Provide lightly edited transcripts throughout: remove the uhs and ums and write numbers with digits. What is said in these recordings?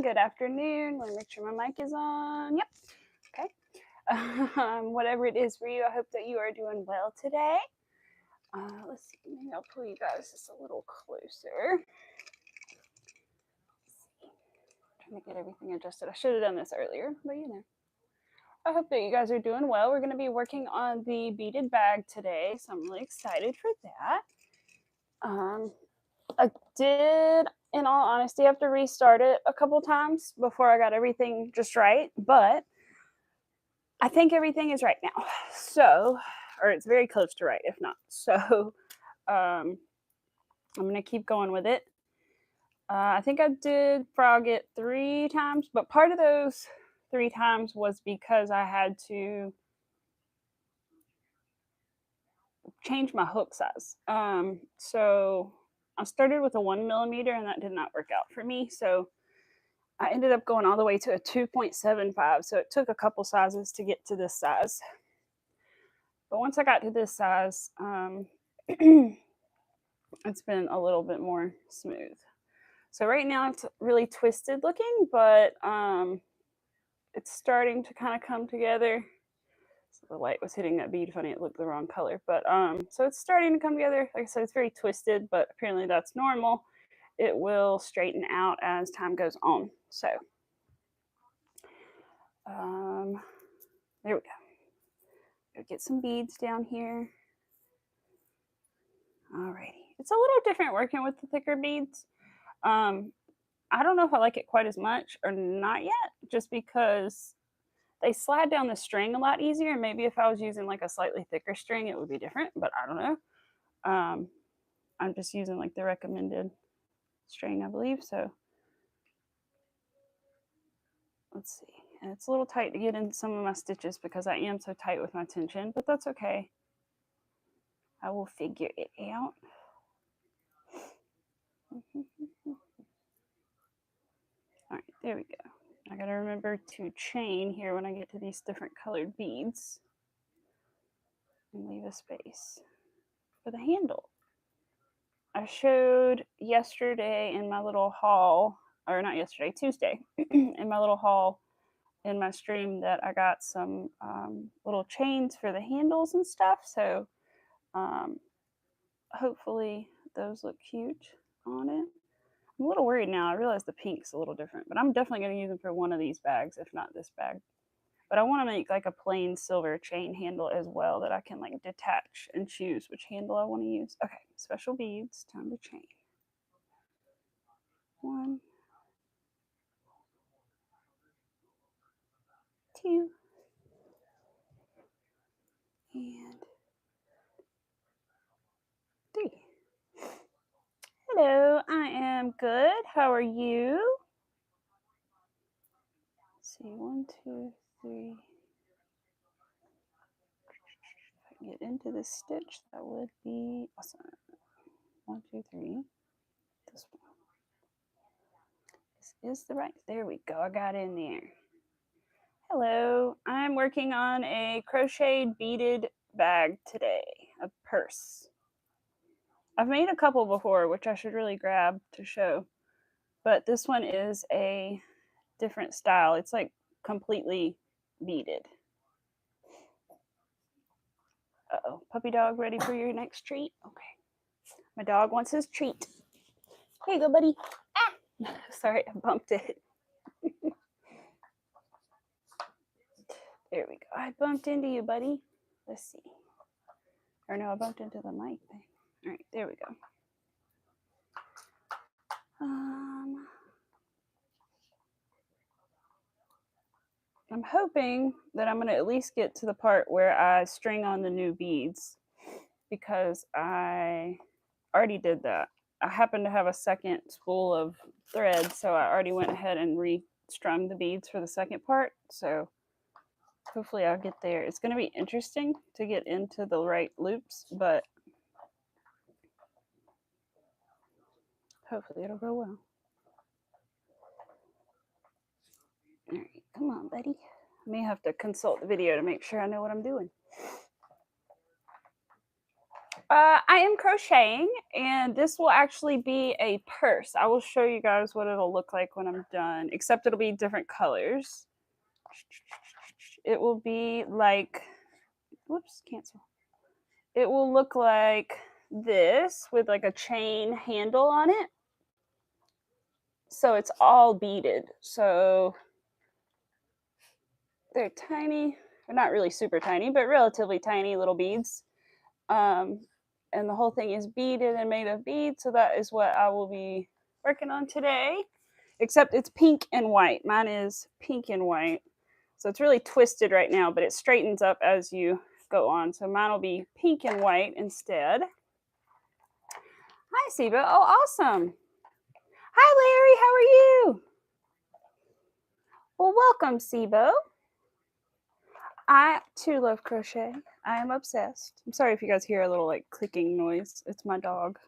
good afternoon. Let me make sure my mic is on. Yep. Okay. Whatever it is for you, I hope that you are doing well today. Let's see. Maybe I'll pull you guys just a little closer. Trying to get everything adjusted. I should have done this earlier, but you know. I hope that you guys are doing well. We're going to be working on the beaded bag today, so I'm really excited for that. I did, in all honesty, have to restart it a couple times before I got everything just right, but I think everything is right now. So, or it's very close to right, if not. So, I'm going to keep going with it. I think I did frog it 3 times, but part of those 3 times was because I had to change my hook size. So I started with a 1 millimeter and that did not work out for me. So I ended up going all the way to a 2.75. So it took a couple sizes to get to this size. But once I got to this size, it's been a little bit more smooth. So right now it's really twisted looking, but it's starting to kind of come together. So the light was hitting that bead funny, it looked the wrong color. But so it's starting to come together. Like I said, it's very twisted, but apparently that's normal. It will straighten out as time goes on. So there we go. Go get some beads down here. Alrighty. It's a little different working with the thicker beads. I don't know if I like it quite as much or not yet, just because they slide down the string a lot easier. Maybe if I was using like a slightly thicker string, it would be different, but I don't know. I'm just using like the recommended string, I believe. So let's see. And it's a little tight to get in some of my stitches because I am so tight with my tension, but that's okay. I will figure it out. All right, there we go. I gotta remember to chain here when I get to these different colored beads and leave a space for the handle. I showed yesterday in my little haul, or not yesterday, Tuesday, in my little haul in my stream that I got some little chains for the handles and stuff. So hopefully those look cute on it. I'm a little worried now. I realize the pink's a little different, but I'm definitely going to use them for one of these bags, if not this bag. But I want to make like a plain silver chain handle as well that I can like detach and choose which handle I want to use. Okay, special beads, time to chain. 1, 2, and 3. Hello, I am good. How are you? Let's see, 1, 2, 3. If I can get into this stitch, that would be awesome. 1, 2, 3. This one. This is the right. There we go. I got in there. Hello, I'm working on a crocheted beaded bag today, a purse. I've made a couple before, which I should really grab to show, but this one is a different style. It's like completely beaded. Uh-oh, puppy dog ready for your next treat? Okay, my dog wants his treat. Here you go, buddy. Ah! Sorry, I bumped it. There we go. I bumped into you, buddy. Let's see. Or no, I bumped into the mic thing. All right, there we go. I'm hoping that I'm going to at least get to the part where I string on the new beads, because I already did that. I happen to have a second spool of thread, so I already went ahead and restrung the beads for the second part. So hopefully I'll get there. It's going to be interesting to get into the right loops, but hopefully it'll go well. All right, come on, buddy. I may have to consult the video to make sure I know what I'm doing. I am crocheting, and this will actually be a purse. I will show you guys what it'll look like when I'm done, except it'll be different colors. It will be like, whoops, cancel. It will look like this with like a chain handle on it. So it's all beaded. So they're tiny, they're not really super tiny, but relatively tiny little beads. And the whole thing is beaded and made of beads. So that is what I will be working on today, except it's pink and white. Mine is pink and white. So it's really twisted right now, but it straightens up as you go on. So mine will be pink and white instead. Hi, Siba. Oh, awesome. Hi, Larry. How are you? Well, welcome, Sibo. I too love crochet. I am obsessed. I'm sorry if you guys hear a little like clicking noise. It's my dog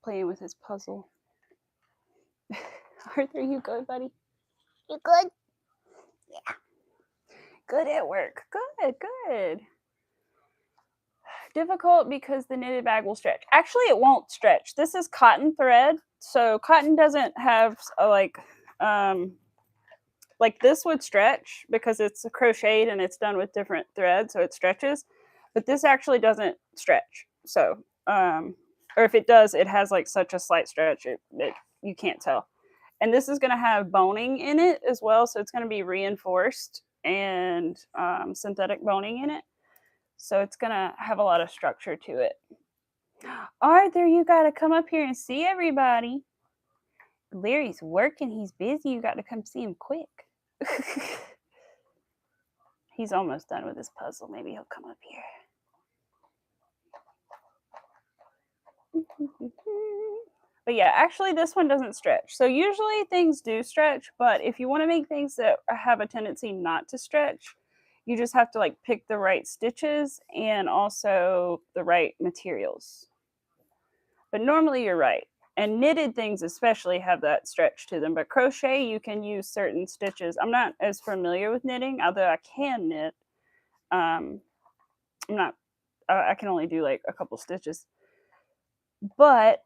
playing with his puzzle. Arthur, you good, buddy? You good? Yeah. Good at work. Good, good. Difficult because the knitted bag will stretch. Actually, it won't stretch. This is cotton thread, so cotton doesn't have a like this would stretch because it's crocheted and it's done with different threads, so it stretches. But this actually doesn't stretch. So, or if it does, it has like such a slight stretch, you can't tell. And this is going to have boning in it as well, so it's going to be reinforced and synthetic boning in it. So it's going to have a lot of structure to it. Arthur, you got to come up here and see everybody. Larry's working. He's busy. You got to come see him quick. He's almost done with his puzzle. Maybe he'll come up here. But yeah, actually this one doesn't stretch. So usually things do stretch, but if you want to make things that have a tendency not to stretch, you just have to like pick the right stitches and also the right materials. But normally you're right. And knitted things especially have that stretch to them. But crochet, you can use certain stitches. I'm not as familiar with knitting, although I can knit. I can only do like a couple stitches. But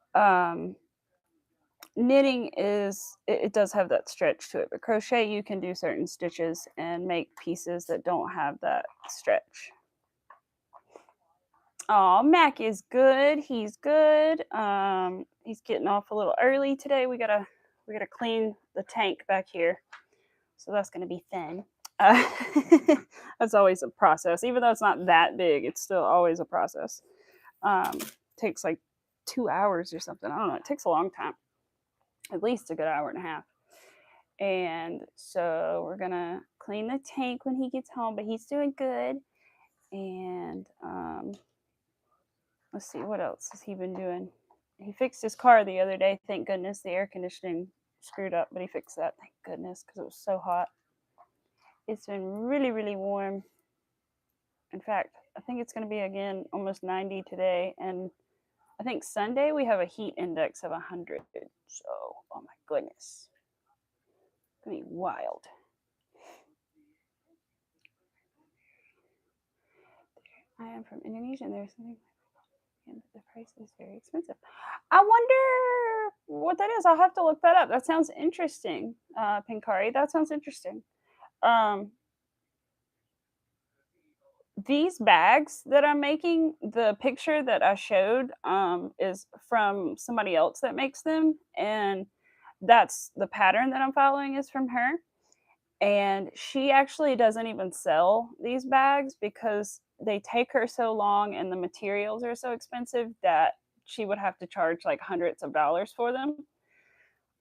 knitting it does have that stretch to it. But crochet, you can do certain stitches and make pieces that don't have that stretch. Oh, Mac is good. He's good. He's getting off a little early today. We gotta clean the tank back here, so that's gonna be fun. That's always a process, even though it's not that big. It's still always a process. Takes like 2 hours or something. I don't know. It takes a long time, at least a good hour and a half. And so we're gonna clean the tank when he gets home. But he's doing good. And let's see, what else has he been doing? He fixed his car the other day. Thank goodness. The air conditioning screwed up, but he fixed that. Thank goodness, because it was so hot. It's been really, really warm. In fact, I think it's going to be again almost 90 today. And I think Sunday we have a heat index of 100. So, oh my goodness. It's going to be wild. I am from Indonesia, and there's something. And the price is very expensive. I wonder what that is. I'll have to look that up. That sounds interesting, Pinkari. That sounds interesting. These bags that I'm making, the picture that I showed is from somebody else that makes them. And that's the pattern that I'm following is from her. And she actually doesn't even sell these bags because they take her so long and the materials are so expensive that she would have to charge like hundreds of dollars for them.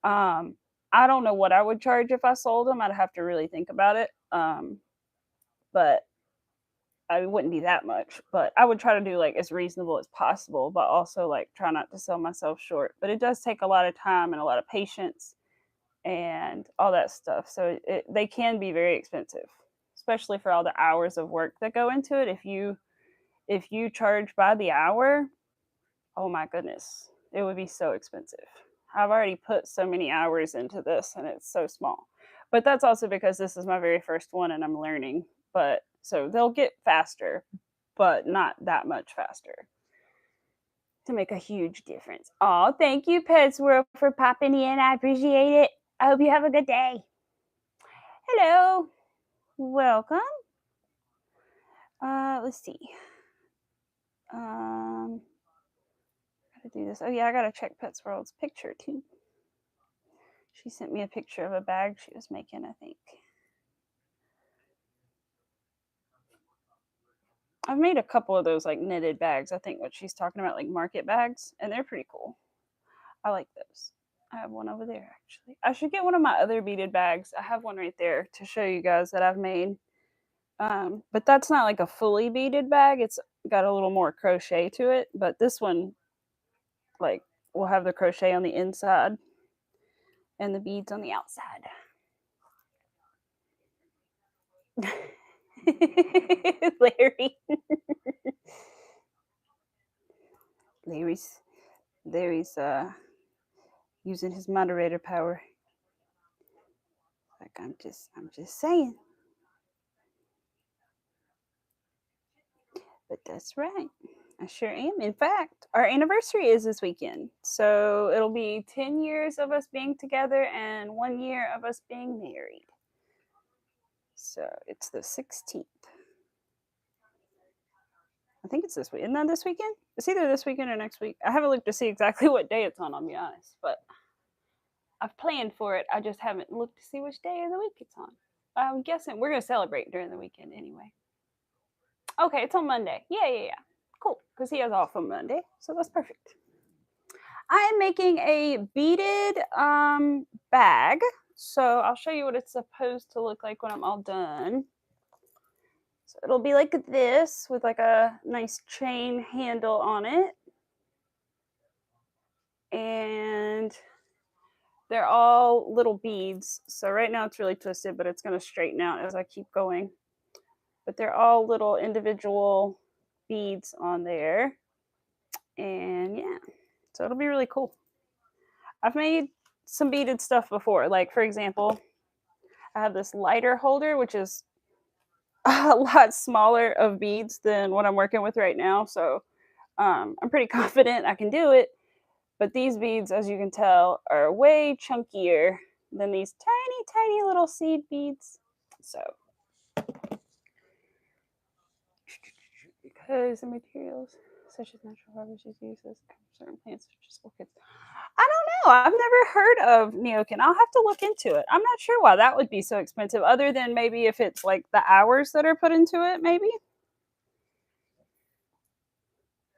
I don't know what I would charge if I sold them. I'd have to really think about it. But it wouldn't be that much. But I would try to do like as reasonable as possible, but also like try not to sell myself short. But it does take a lot of time and a lot of patience and all that stuff. So they can be very expensive, especially for all the hours of work that go into it. If you charge by the hour, oh my goodness, it would be so expensive. I've already put so many hours into this and it's so small. But that's also because this is my very first one and I'm learning. But so they'll get faster, but not that much faster. to make a huge difference. Oh, thank you, Pets World, for popping in. I appreciate it. I hope you have a good day. Hello. Welcome. Let's see. Gotta do this. Oh yeah, I gotta check Pets World's picture too. She sent me a picture of a bag she was making, I think. I've made a couple of those like knitted bags. I think what she's talking about, like market bags, and they're pretty cool. I like those. I have one over there actually. I should get one of my other beaded bags. I have one right there to show you guys that I've made. But that's not like a fully beaded bag. It's got a little more crochet to it. But this one, like, will have the crochet on the inside and the beads on the outside. Larry. Larry's using his moderator power. Like I'm just saying. But that's right. I sure am. In fact, our anniversary is this weekend. So it'll be 10 years of us being together and 1 year of us being married. So it's the 16th. I think it's this week. Isn't that this weekend? It's either this weekend or next week. I haven't looked to see exactly what day it's on, I'll be honest. But I've planned for it. I just haven't looked to see which day of the week it's on. I'm guessing we're going to celebrate during the weekend anyway. Okay, it's on Monday. Yeah. Cool, because he has off on Monday. So that's perfect. I am making a beaded bag. So I'll show you what it's supposed to look like when I'm all done. So it'll be like this with like a nice chain handle on it. And they're all little beads. So right now it's really twisted, but it's going to straighten out as I keep going. But they're all little individual beads on there. And yeah, so it'll be really cool. I've made some beaded stuff before. Like, for example, I have this lighter holder, which is a lot smaller of beads than what I'm working with right now. So I'm pretty confident I can do it. But these beads, as you can tell, are way chunkier than these tiny, tiny little seed beads. So, because the materials such as natural fibers is used as certain plants such as orchids. I don't know. I've never heard of neokin. I'll have to look into it. I'm not sure why that would be so expensive, other than maybe if it's like the hours that are put into it, maybe.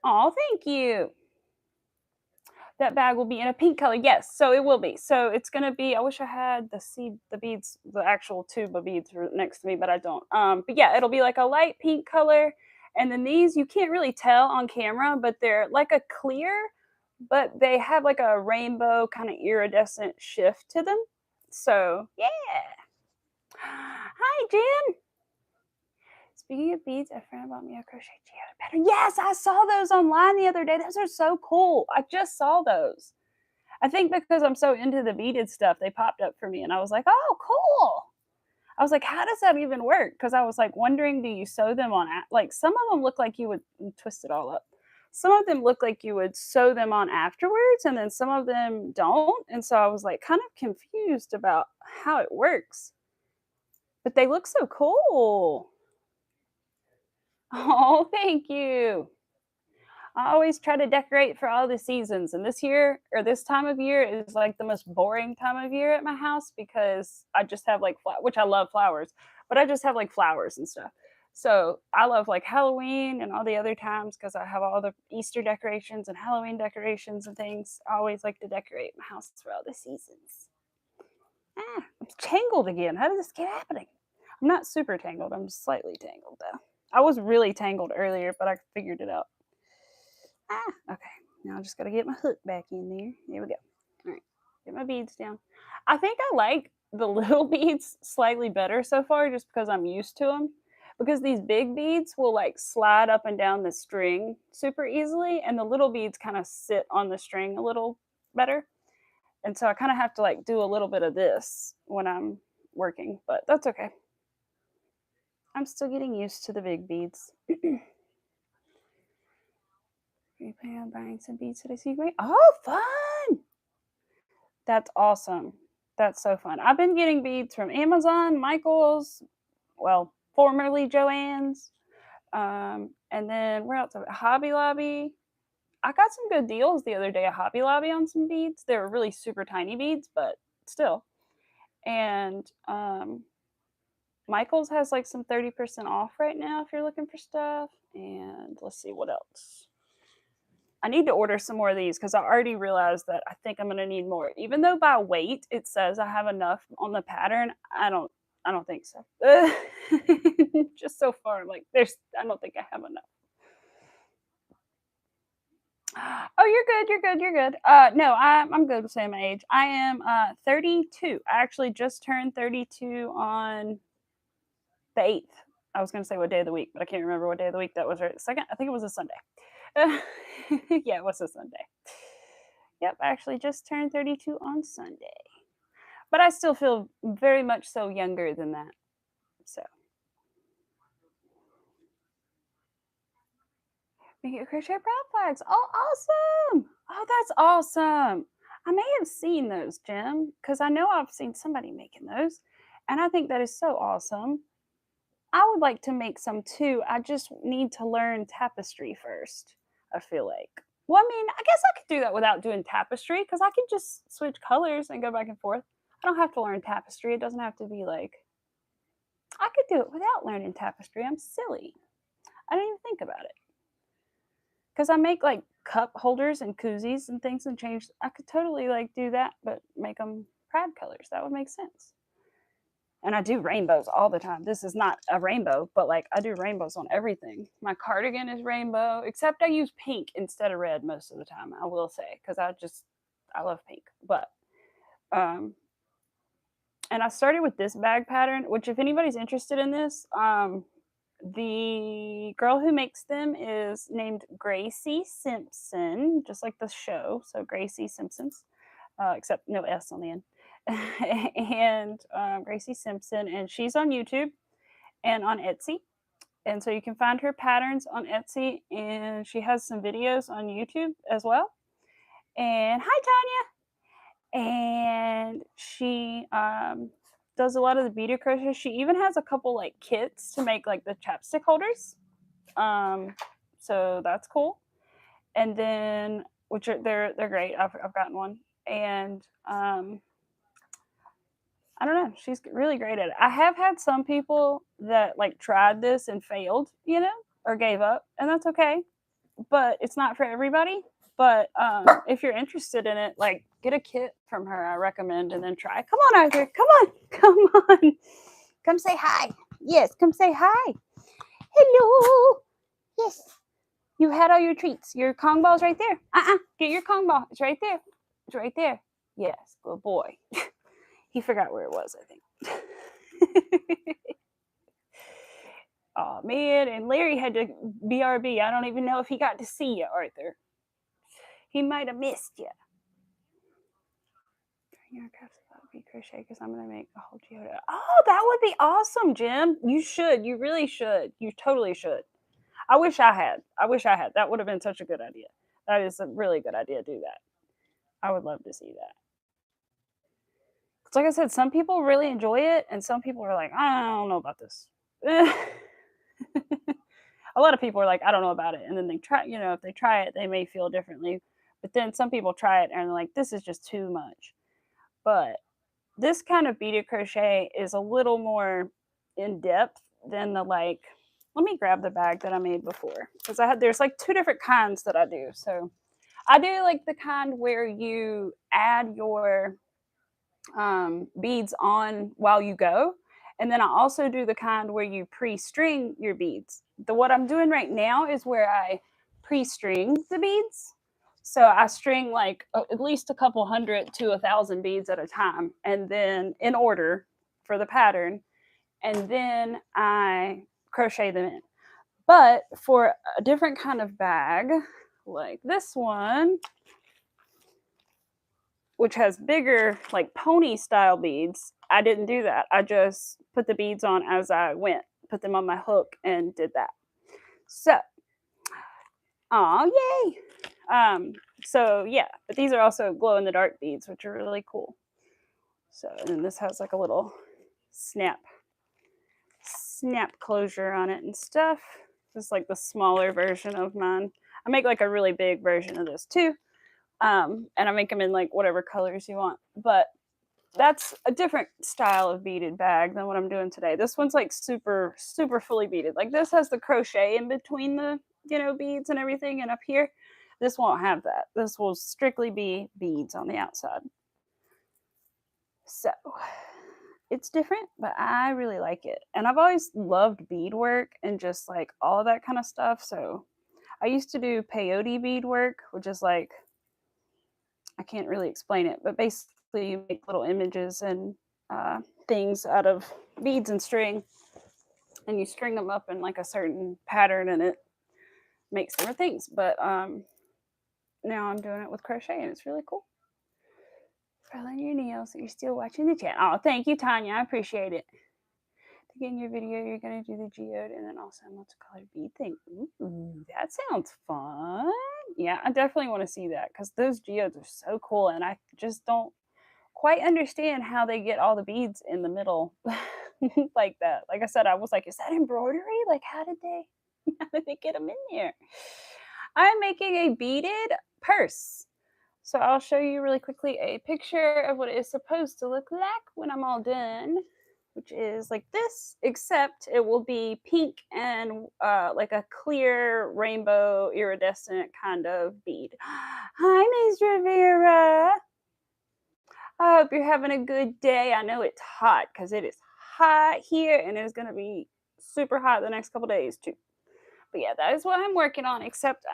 Oh, thank you. That bag will be in a pink color. Yes, so it will be. So it's gonna be. I wish I had the beads, the actual tube of beads next to me, but I don't. But yeah, it'll be like a light pink color, and then these you can't really tell on camera, but they're like a clear, but they have like a rainbow kind of iridescent shift to them. So yeah. Hi, Jen. Speaking of beads, a friend bought me a crochet geode pattern. Yes, I saw those online the other day. Those are so cool. I just saw those. I think because I'm so into the beaded stuff, they popped up for me, and I was like, "Oh, cool." I was like, "How does that even work?" Because I was like wondering, do you sew them on? Like some of them look like you would twist it all up. Some of them look like you would sew them on afterwards, and then some of them don't. And so I was like kind of confused about how it works. But they look so cool. Oh, thank you. I always try to decorate for all the seasons, and this year or this time of year is like the most boring time of year at my house because I just have like which I love flowers, but I just have like flowers and stuff. So I love like Halloween and all the other times because I have all the Easter decorations and Halloween decorations and things. I always like to decorate my house for all the seasons. Ah, I'm tangled again. How does this keep happening? I'm not super tangled. I'm slightly tangled though. I was really tangled earlier, but I figured it out. Okay. Now I just got to get my hook back in there. There we go. All right. Get my beads down. I think I like the little beads slightly better so far just because I'm used to them. Because these big beads will like slide up and down the string super easily, and the little beads kind of sit on the string a little better. And so I kind of have to like do a little bit of this when I'm working, but that's okay. I'm still getting used to the big beads. You plan on buying some beads today? So great. Oh, fun! That's awesome. That's so fun. I've been getting beads from Amazon, Michael's, well, formerly Joann's, and then where else? Hobby Lobby. I got some good deals the other day at Hobby Lobby on some beads. They were really super tiny beads, but still. And Michael's has like some 30% off right now if you're looking for stuff. And let's see what else. I need to order some more of these because I already realized that I think I'm going to need more. Even though by weight it says I have enough on the pattern, I don't think so. Just so far, like I don't think I have enough. Oh, you're good. No, I'm good with saying my age. I am 32. I actually just turned 32 on the 8th. I was going to say what day of the week, but I can't remember what day of the week that was. Right, second, I think it was a Sunday. Yeah, it was a Sunday. Yep, I actually just turned 32 on Sunday. But I still feel very much so younger than that. So. Make it crochet proud flags. Oh, awesome. Oh, that's awesome. I may have seen those, Jim, because I know I've seen somebody making those. And I think that is so awesome. I would like to make some too. I just need to learn tapestry first, I feel like. Well, I mean, I guess I could do that without doing tapestry because I could just switch colors and go back and forth. I don't have to learn tapestry. It doesn't have to be like, I could do it without learning tapestry. I'm silly. I didn't even think about it. Because I make like cup holders and koozies and things and change. I could totally like do that, but make them pride colors. That would make sense. And I do rainbows all the time. This is not a rainbow, but like I do rainbows on everything. My cardigan is rainbow, except I use pink instead of red most of the time, I will say, because I love pink. But and I started with this bag pattern, which if anybody's interested in this, the girl who makes them is named Gracie Simpson, just like the show. So Gracie Simpsons, except no S on the end. And Gracie Simpson, and she's on YouTube and on Etsy. And so you can find her patterns on Etsy, and she has some videos on YouTube as well. And hi, Tanya. And she does a lot of the beaded crochet. She even has a couple like kits to make like the chapstick holders. So that's cool. And then which are they're great. I've gotten one. And I don't know. She's really great at it. I have had some people that like tried this and failed, or gave up, and that's okay. But it's not for everybody. But if you're interested in it, like get a kit from her, I recommend, and then try. Come on, Arthur. Come on. Come say hi. Yes, come say hi. Hello. Yes. You had all your treats. Your Kong ball's right there. Get your Kong ball. It's right there. It's right there. Yes, good boy. He forgot where it was, I think. Oh, man. And Larry had to BRB. I don't even know if he got to see you, Arthur. He might have missed you. Crochet because I'm going to make a whole geoda. Oh, that would be awesome, Jim. You should. You really should. You totally should. I wish I had. That would have been such a good idea. That is a really good idea to do that. I would love to see that. Like I said, some people really enjoy it, and some people are like, I don't know about this. A lot of people are like, I don't know about it, and then they try. If they try it, they may feel differently. But then some people try it and they're like, this is just too much. But this kind of beaded crochet is a little more in depth than the like. Let me grab the bag that I made before because there's like two different kinds that I do. So I do like the kind where you add your beads on while you go, and then I also do the kind where you pre-string your beads. What I'm doing right now is where I pre-string the beads. So I string like at least a couple hundred to 1,000 beads at a time, and then in order for the pattern, and then I crochet them in. But for a different kind of bag, like this one, which has bigger like pony style beads, I didn't do that. I just put the beads on as I went, put them on my hook and did that. So Oh, yay! So yeah, but these are also glow in the dark beads, which are really cool. So, and then this has like a little snap closure on it and stuff. This is like the smaller version of mine. I make like a really big version of this too. And I make them in like whatever colors you want. But that's a different style of beaded bag than what I'm doing today. This one's like super, super fully beaded. Like this has the crochet in between the, beads and everything. And up here, this won't have that. This will strictly be beads on the outside. So it's different, but I really like it. And I've always loved beadwork and just like all that kind of stuff. So I used to do peyote beadwork, which is like, I can't really explain it, but basically you make little images and things out of beads and string, and you string them up in like a certain pattern, and it makes different things. But now I'm doing it with crochet, and it's really cool. Curling your nails. You're still watching the chat. Oh, thank you, Tanya. I appreciate it. In your video, you're gonna do the geode and then also multicolored bead thing. Ooh, that sounds fun. Yeah, I definitely want to see that because those geodes are so cool, and I just don't quite understand how they get all the beads in the middle like that. Like I said, I was like, is that embroidery? Like, how did they get them in there? I'm making a beaded purse. So I'll show you really quickly a picture of what it is supposed to look like when I'm all done, which is like this, except it will be pink and like a clear rainbow iridescent kind of bead. Hi, Ms. Rivera. I hope you're having a good day. I know it's hot because it is hot here and it's going to be super hot the next couple days too. But yeah, that is what I'm working on, except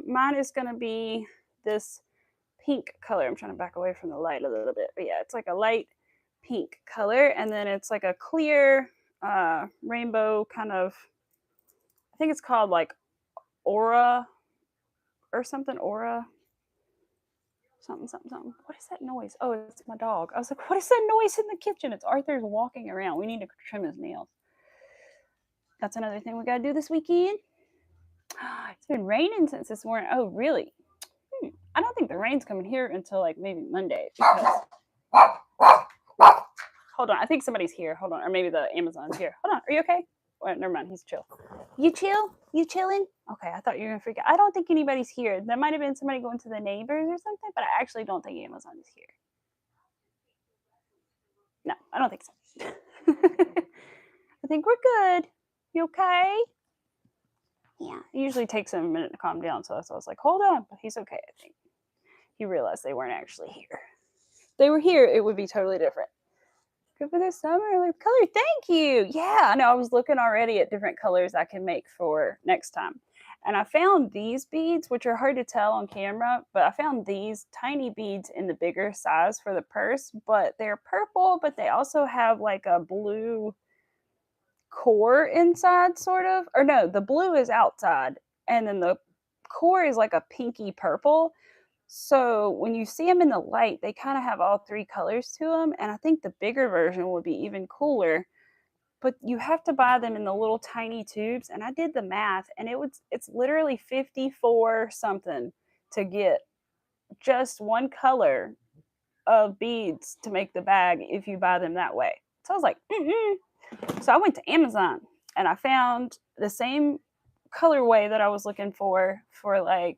mine is going to be this pink color. I'm trying to back away from the light a little bit. But yeah, it's like a light pink color. And then it's like a clear rainbow kind of, I think it's called like aura or something. Aura. Something. What is that noise? Oh, it's my dog. I was like, what is that noise in the kitchen? It's Arthur's walking around. We need to trim his nails. That's another thing we got to do this weekend. It's been raining since this morning. Oh, really? I don't think the rain's coming here until like maybe Monday. Because... Hold on. I think somebody's here. Hold on. Or maybe the Amazon's here. Hold on. Are you okay? Well, never mind. He's chill. You chill? You chilling? Okay. I thought you were going to freak out. I don't think anybody's here. There might have been somebody going to the neighbors or something, but I actually don't think Amazon is here. No, I don't think so. I think we're good. You okay? Yeah. It usually takes him a minute to calm down, so I was like, hold on. But he's okay, I think. He realized they weren't actually here. If they were here, it would be totally different. Good for this summer color. Thank you. Yeah, I know. I was looking already at different colors I can make for next time. And I found these beads, which are hard to tell on camera, but I found these tiny beads in the bigger size for the purse, but they're purple, but they also have like a blue core inside, sort of. Or no, the blue is outside, and then the core is like a pinky purple. So when you see them in the light, they kind of have all three colors to them. And I think the bigger version would be even cooler. But you have to buy them in the little tiny tubes. And I did the math, and it's literally 54 something to get just one color of beads to make the bag if you buy them that way. So I was like, So I went to Amazon and I found the same colorway that I was looking for like,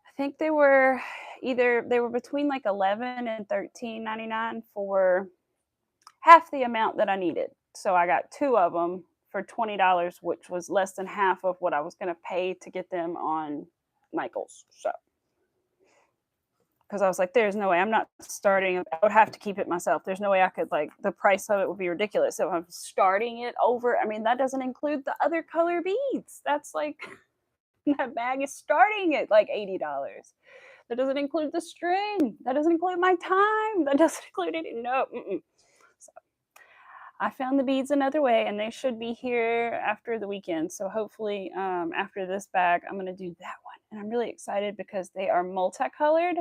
I think they were between like $11 and $13.99 for half the amount that I needed. So I got two of them for $20, which was less than half of what I was going to pay to get them on Michael's. So, because I was like, there's no way I'm not starting. I would have to keep it myself. There's no way I could, like, the price of it would be ridiculous. So I'm starting it over. I mean, that doesn't include the other color beads. That's like, that bag is starting at like $80. That doesn't include the string. That doesn't include my time. That doesn't include it. No. So I found the beads another way, and they should be here after the weekend. So hopefully after this bag, I'm going to do that one. And I'm really excited because they are multicolored.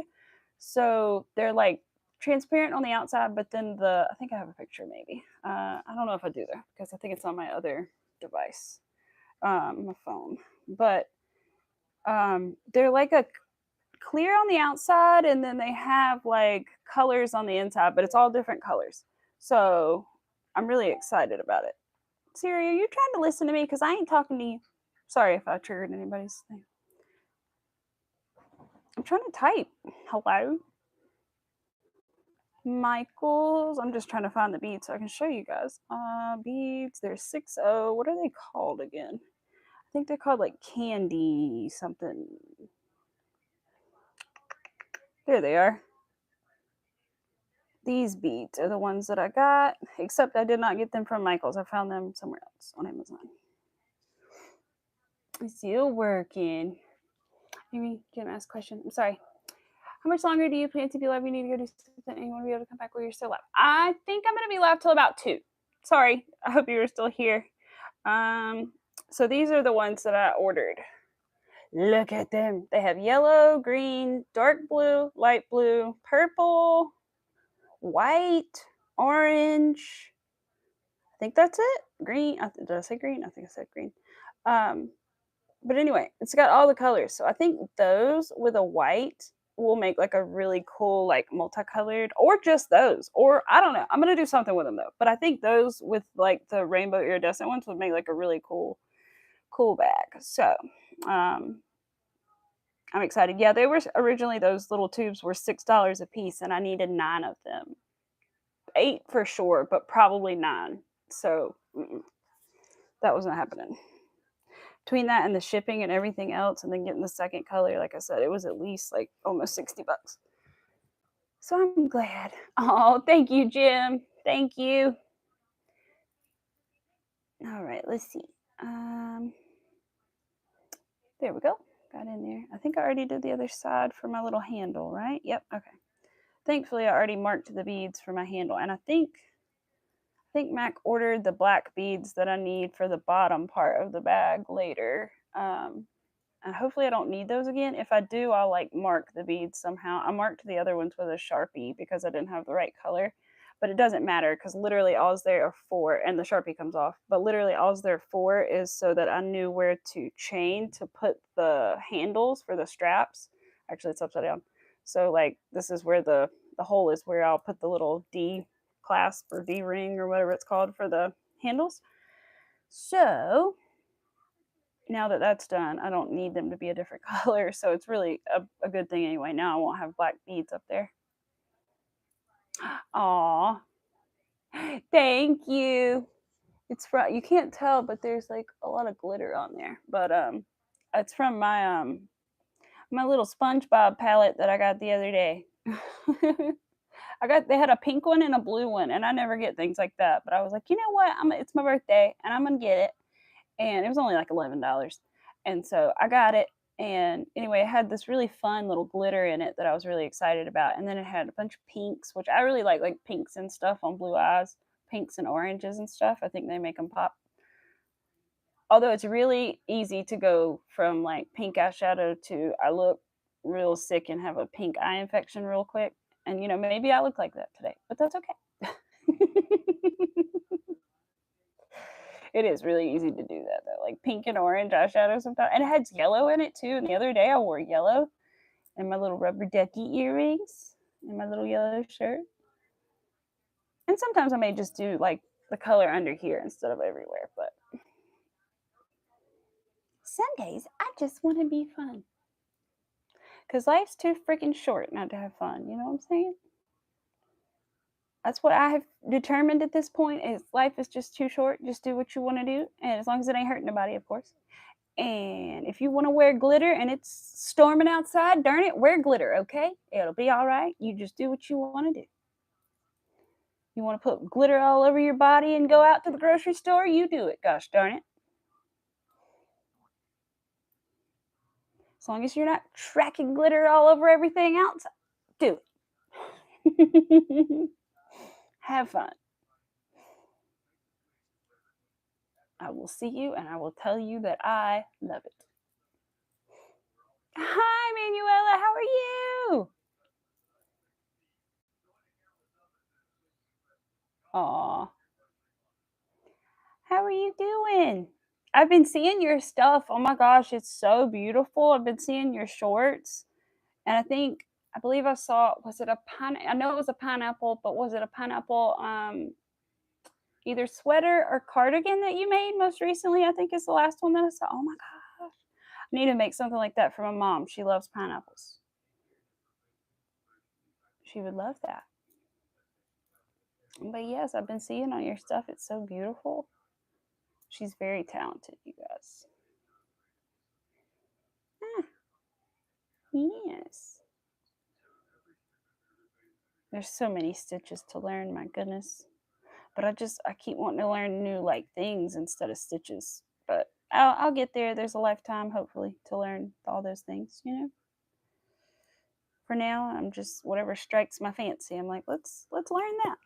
So they're like transparent on the outside, but then I think I have a picture maybe. I don't know if I do though, because I think it's on my other device, my phone. But They're like a clear on the outside, and then they have like colors on the inside, but it's all different colors. So I'm really excited about it. Siri, are you trying to listen to me? Because I ain't talking to you. Sorry if I triggered anybody's thing. I'm trying to type. Hello? Michaels. I'm just trying to find the beads so I can show you guys. Beads. There's 6O. What are they called again? I think they're called like candy something. There they are. These beads are the ones that I got, except I did not get them from Michaels. I found them somewhere else on Amazon. It's still working. Maybe Jim asked a question. I'm sorry. How much longer do you plan to be live? You need to go do something and you want to be able to come back where you're still live. I think I'm going to be live till about 2. Sorry. I hope you were still here. So these are the ones that I ordered. Look at them. They have yellow, green, dark blue, light blue, purple, white, orange. I think that's it. Green. Did I say green? I think I said green. But anyway, it's got all the colors. So I think those with a white will make like a really cool, like multicolored, or just those. Or I don't know. I'm going to do something with them though. But I think those with like the rainbow iridescent ones would make like a really cool bag. So I'm excited. Yeah, they were originally, those little tubes were $6 a piece, and I needed 9 of them. 8 for sure, but probably 9. So that wasn't happening. Between that and the shipping and everything else, and then getting the second color, like I said, it was at least like almost $60. So I'm glad. Oh, thank you, Jim. Thank you. All right, let's see. There we go. Got in there. I think I already did the other side for my little handle, right? Yep. Okay. Thankfully, I already marked the beads for my handle, and I think Mac ordered the black beads that I need for the bottom part of the bag later. And hopefully I don't need those again. If I do, I'll like mark the beads somehow. I marked the other ones with a Sharpie because I didn't have the right color. But it doesn't matter because literally all there are for, and the Sharpie comes off, but literally all there for is so that I knew where to chain to put the handles for the straps. Actually, it's upside down. So like this is where the hole is, where I'll put the little D clasp or D ring or whatever it's called for the handles. So now that that's done, I don't need them to be a different color. So it's really a good thing anyway. Now I won't have black beads up there. Aw. Thank you. It's from, you can't tell, but there's like a lot of glitter on there. But it's from my my little SpongeBob palette that I got the other day. They had a pink one and a blue one, and I never get things like that. But I was like, you know what? It's my birthday, and I'm gonna get it. And it was only like $11. And so I got it. And anyway, it had this really fun little glitter in it that I was really excited about. And then it had a bunch of pinks, which I really like pinks and stuff on blue eyes, pinks and oranges and stuff. I think they make them pop. Although it's really easy to go from like pink eyeshadow to I look real sick and have a pink eye infection real quick. And you know, maybe I look like that today, but that's okay. It is really easy to do that though, like pink and orange eyeshadow sometimes, and it has yellow in it too. And the other day I wore yellow, and my little rubber ducky earrings, and my little yellow shirt. And sometimes I may just do like the color under here instead of everywhere. But some days I just want to be fun, cause life's too freaking short not to have fun. You know what I'm saying? That's what I have determined at this point is life is just too short. Just do what you want to do, and as long as it ain't hurting nobody, of course. And if you want to wear glitter and it's storming outside, darn it, wear glitter, okay? It'll be all right. You just do what you want to do. You want to put glitter all over your body and go out to the grocery store? You do it, gosh darn it. As long as you're not tracking glitter all over everything else, do it. Have fun. I will see you and I will tell you that I love it. Hi, Manuela. How are you? Aw. How are you doing? I've been seeing your stuff. Oh my gosh, it's so beautiful. I've been seeing your shorts, and I believe I saw, was it a pine? I know it was a pineapple, but was it a pineapple either sweater or cardigan that you made most recently? I think is the last one that I saw. Oh my gosh. I need to make something like that for my mom. She loves pineapples. She would love that. But yes, I've been seeing on your stuff. It's so beautiful. She's very talented, you guys. Ah, yes. There's so many stitches to learn, my goodness. But I keep wanting to learn new like things instead of stitches. But I'll get there. There's a lifetime, hopefully, to learn all those things, you know. For now, I'm just whatever strikes my fancy. I'm like, let's learn that.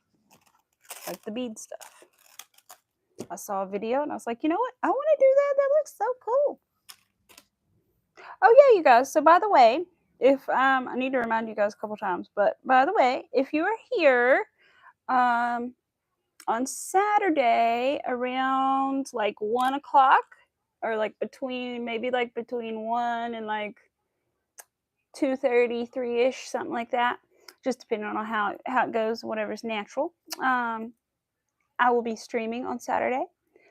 Like the bead stuff. I saw a video and I was like, you know what? I want to do that. That looks so cool. Oh yeah, you guys. So by the way, if I need to remind you guys a couple times, but by the way, if you are here on Saturday around like 1 o'clock, or like between 1 and like 2:30, 3-ish, something like that. Just depending on how it goes, whatever's natural. I will be streaming on Saturday,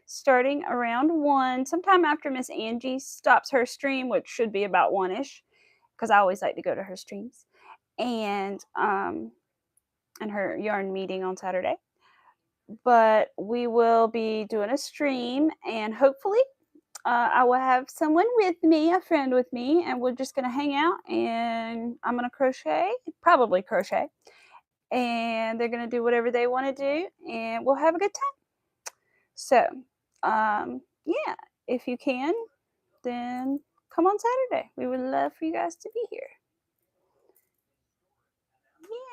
starting around 1, sometime after Miss Angie stops her stream, which should be about 1-ish, because I always like to go to her streams, and her yarn meeting on Saturday. But we will be doing a stream, and hopefully I will have someone with me, a friend with me, and we're just going to hang out, and I'm going to probably crochet, and they're going to do whatever they want to do, and we'll have a good time. So, yeah, if you can, then come on Saturday. We would love for you guys to be here.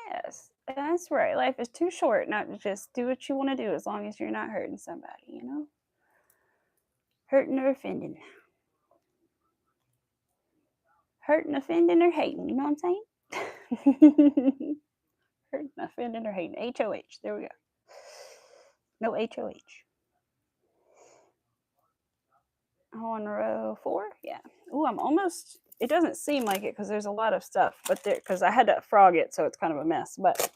Yes, that's right. Life is too short not to just do what you want to do as long as you're not hurting somebody, you know? Hurting or offending. Hurting, offending, or hating. You know what I'm saying? Hurting, offending, or hating. HOH. There we go. No HOH. On row 4? Yeah. Ooh, I'm almost, it doesn't seem like it because there's a lot of stuff, but there, because I had to frog it, so it's kind of a mess. But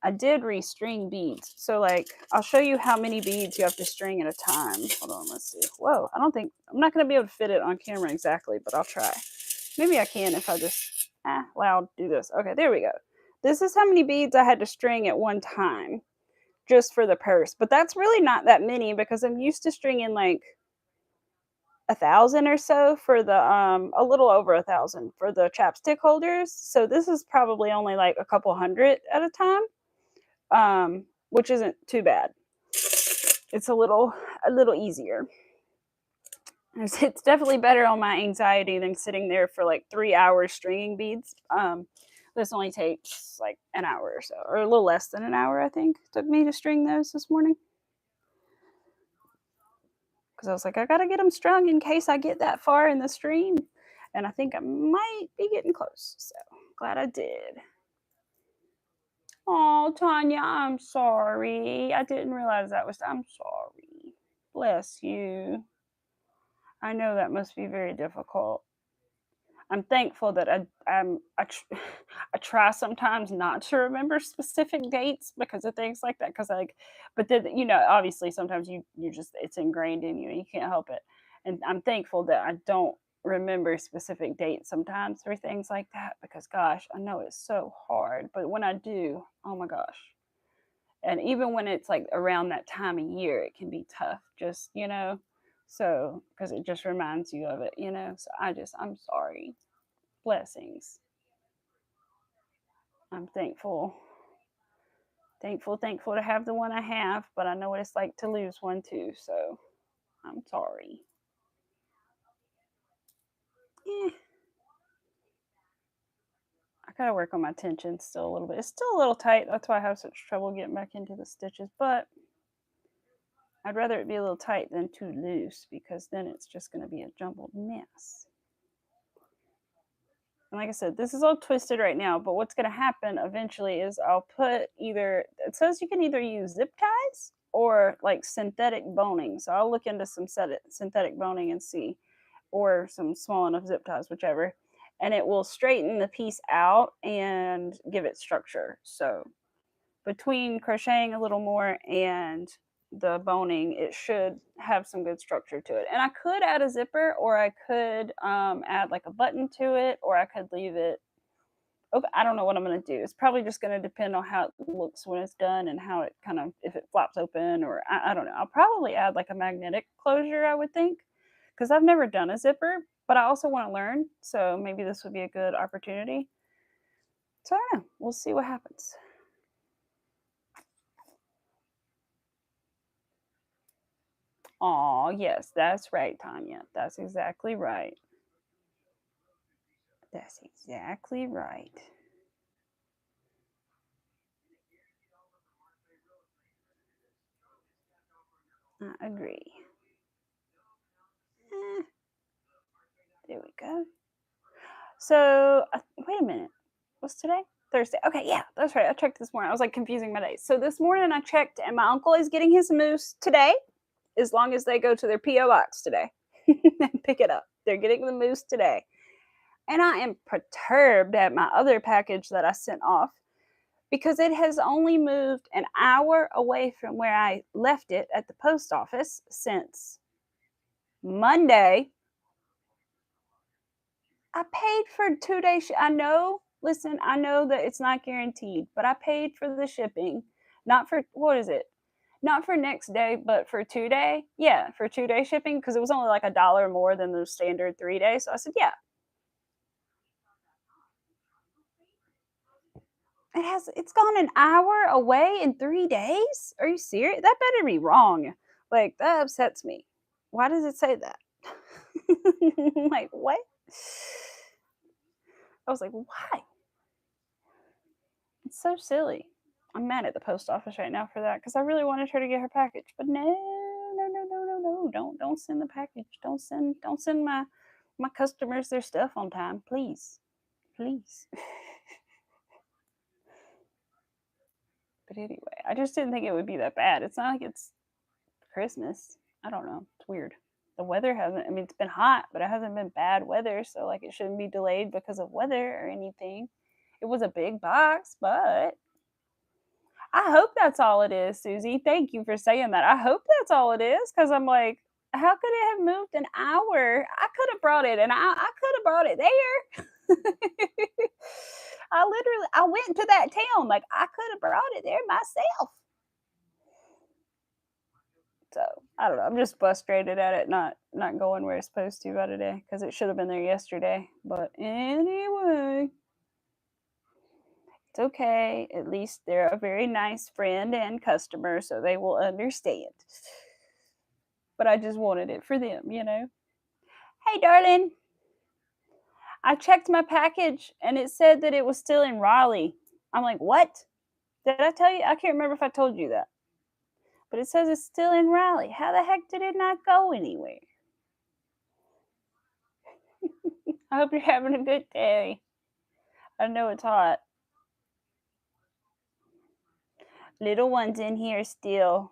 I did restring beads. So, like, I'll show you how many beads you have to string at a time. Hold on, let's see. Whoa, I'm not going to be able to fit it on camera exactly, but I'll try. Maybe I can if I just, do this. Okay, there we go. This is how many beads I had to string at one time just for the purse. But that's really not that many because I'm used to stringing like 1,000 or so for the, a little over 1,000 for the chapstick holders. So this is probably only like a couple hundred at a time, which isn't too bad. It's a little easier. It's definitely better on my anxiety than sitting there for like 3 hours stringing beads. This only takes like an hour or so, or a little less than an hour, I think, took me to string those this morning. Because I was like, I gotta get them strung in case I get that far in the stream. And I think I might be getting close. So glad I did. Oh, Tanya, I'm sorry. I didn't realize that was. I'm sorry. Bless you. I know that must be very difficult. I'm thankful that I try sometimes not to remember specific dates because of things like that. Because but then obviously sometimes you just it's ingrained in you and you can't help it. And I'm thankful that I don't remember specific dates sometimes for things like that because gosh, I know it's so hard. But when I do, oh my gosh. And even when it's like around that time of year, it can be tough. Just so because it just reminds you of it. So I'm sorry. Blessings. I'm thankful to have the one I have, but I know what it's like to lose one too, so I'm sorry. I gotta work on my tension still a little bit. It's still a little tight. That's why I have such trouble getting back into the stitches, but I'd rather it be a little tight than too loose because then it's just going to be a jumbled mess. And like I said, this is all twisted right now, but what's going to happen eventually is I'll put it says you can either use zip ties or like synthetic boning. So I'll look into some synthetic boning and see, or some small enough zip ties, whichever. And it will straighten the piece out and give it structure. So between crocheting a little more and the boning, it should have some good structure to it. And I could add a zipper, or I could add like a button to it, or I could leave it open. I don't know what I'm going to do. It's probably just going to depend on how it looks when it's done, and how it kind of, if it flaps open, or I don't know. I'll probably add like a magnetic closure, I would think, because I've never done a zipper, but I also want to learn. So maybe this would be a good opportunity. So I don't know. We'll see what happens. Oh, yes, that's right, Tanya. That's exactly right. That's exactly right. I agree. Eh, there we go. So, wait a minute. What's today? Thursday. Okay, yeah, that's right. I checked this morning. I was like confusing my days. So this morning I checked, and my uncle is getting his moose today, as long as they go to their P.O. box today and pick it up. They're getting the moose today. And I am perturbed at my other package that I sent off, because it has only moved an hour away from where I left it at the post office since Monday. I paid for 2 days. I know, listen, I know that it's not guaranteed, but I paid for the shipping, not for, what is it? Not for next day, but for 2 day. Yeah, for 2 day shipping, because it was only like $1 more than the standard 3 days. So I said, yeah. It's gone an hour away in 3 days? Are you serious? That better be wrong. Like, that upsets me. Why does it say that? Like, what? I was like, why? It's so silly. I'm mad at the post office right now for that, because I really wanted her to get her package. But no, no, no, no, no, no. Don't send the package. Don't send my customers their stuff on time. Please. Please. But anyway, I just didn't think it would be that bad. It's not like it's Christmas. I don't know. It's weird. The weather hasn't, I mean, it's been hot, but it hasn't been bad weather. So, like, it shouldn't be delayed because of weather or anything. It was a big box, but I hope that's all it is, Susie. Thank you for saying that. I hope that's all it is, because I'm like, how could it have moved an hour? I could have brought it, and I could have brought it there. I went to that town. Like, I could have brought it there myself. So I don't know. I'm just frustrated at it not going where it's supposed to by today, because it should have been there yesterday. But anyway, it's okay. At least they're a very nice friend and customer, so they will understand. But I just wanted it for them, you know. Hey, darling. I checked my package and it said that it was still in Raleigh. I'm like, what? Did I tell you? I can't remember if I told you that. But it says it's still in Raleigh. How the heck did it not go anywhere? I hope you're having a good day. I know it's hot. Little one's in here still.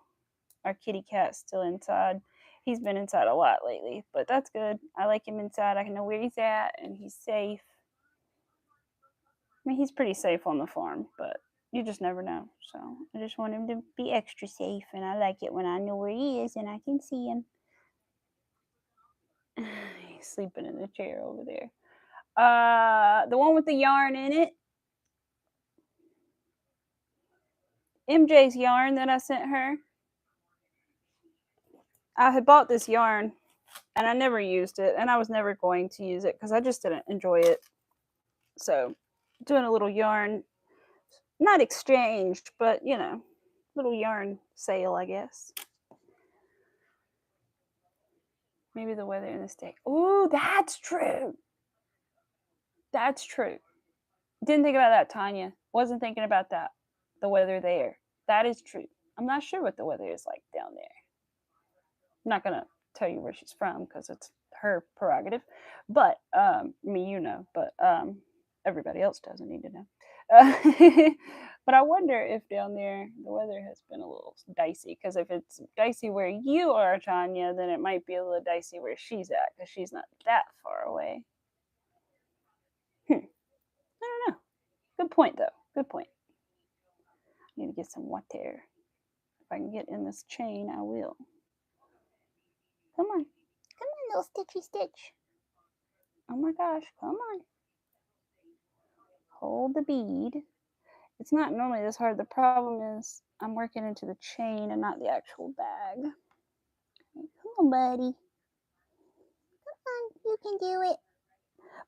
Our kitty cat's still inside. He's been inside a lot lately, but that's good. I like him inside. I know where he's at, and he's safe. I mean, he's pretty safe on the farm, but you just never know. So I just want him to be extra safe, and I like it when I know where he is and I can see him. He's sleeping in the chair over there. The one with the yarn in it. MJ's yarn that I sent her. I had bought this yarn and I never used it, and I was never going to use it because I just didn't enjoy it. So, doing a little yarn, not exchanged, but you know, little yarn sale, I guess. Maybe the weather in the state. Ooh, that's true. That's true. Didn't think about that, Tanya. Wasn't thinking about that. The weather there. That is true. I'm not sure what the weather is like down there. I'm not gonna tell you where she's from because it's her prerogative. But I mean, you know, but everybody else doesn't need to know. But I wonder if down there the weather has been a little dicey. Because if it's dicey where you are, Tanya, then it might be a little dicey where she's at, because she's not that far away. I don't know. Good point, though. Good point. I need to get some water. If I can get in this chain, I will. Come on. Come on, little Stitchy Stitch. Oh my gosh, come on. Hold the bead. It's not normally this hard. The problem is I'm working into the chain and not the actual bag. Come on, buddy. Come on, you can do it.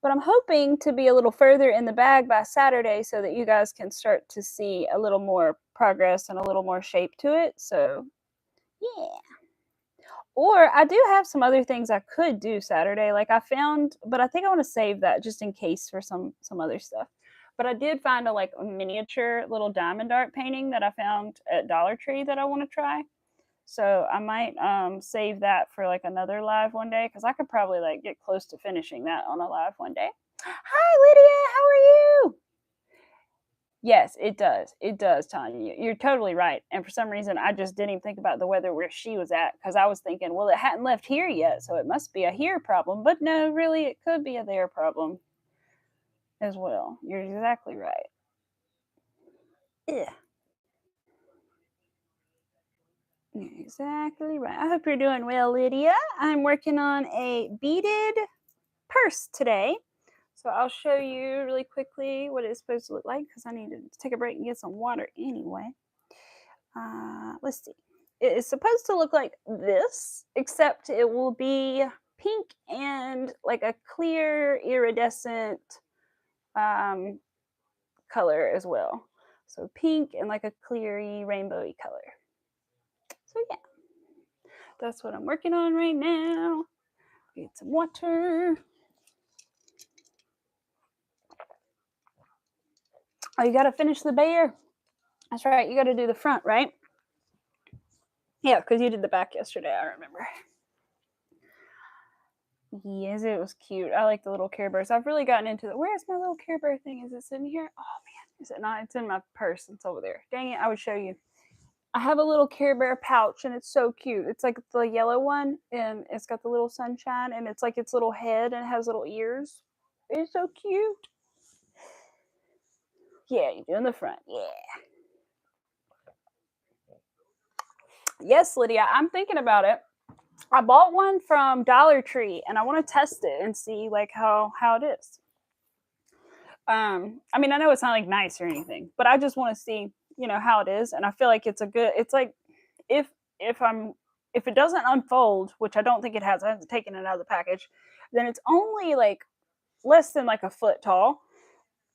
But I'm hoping to be a little further in the bag by Saturday so that you guys can start to see a little more progress and a little more shape to it. So, yeah. Or I do have some other things I could do Saturday. Like I found, but I think I want to save that just in case for some other stuff. But I did find a miniature little diamond art painting that I found at Dollar Tree that I want to try. So I might save that for like another live one day, because I could probably like get close to finishing that on a live one day. Hi Lydia, how are you? Yes, it does. It does, Tanya. You're totally right. And for some reason, I just didn't even think about the weather where she was at, because I was thinking, well, it hadn't left here yet, so it must be a here problem. But no, really, it could be a there problem as well. You're exactly right. Yeah. Exactly right. I hope you're doing well, Lydia. I'm working on a beaded purse today. So I'll show you really quickly what it's supposed to look like, because I need to take a break and get some water anyway. Let's see. It is supposed to look like this, except it will be pink and like a clear iridescent color as well. So pink and like a cleary rainbowy color. So yeah, that's what I'm working on right now. Get some water. Oh, you gotta finish the bear. That's right, you gotta do the front, right? Yeah, because you did the back yesterday, I remember. Yes, it was cute. I like the little Care Bears. I've really gotten into the. Where's my little Care Bear thing? Is it sitting here? Oh man, is it not? It's in my purse. It's over there. Dang it! I would show you. I have a little Care Bear pouch, and it's so cute. It's like the yellow one, and it's got the little sunshine, and it's like its little head, and it has little ears. It's so cute. Yeah, you're doing the front. Yeah. Yes, Lydia. I'm thinking about it. I bought one from Dollar Tree, and I want to test it and see like how it is. I mean, I know it's not like nice or anything, but I just want to see, how it is. And I feel like it's a good. It's like if if I'm if it doesn't unfold, which I don't think it has. I haven't taken it out of the package. Then it's only like less than like a foot tall,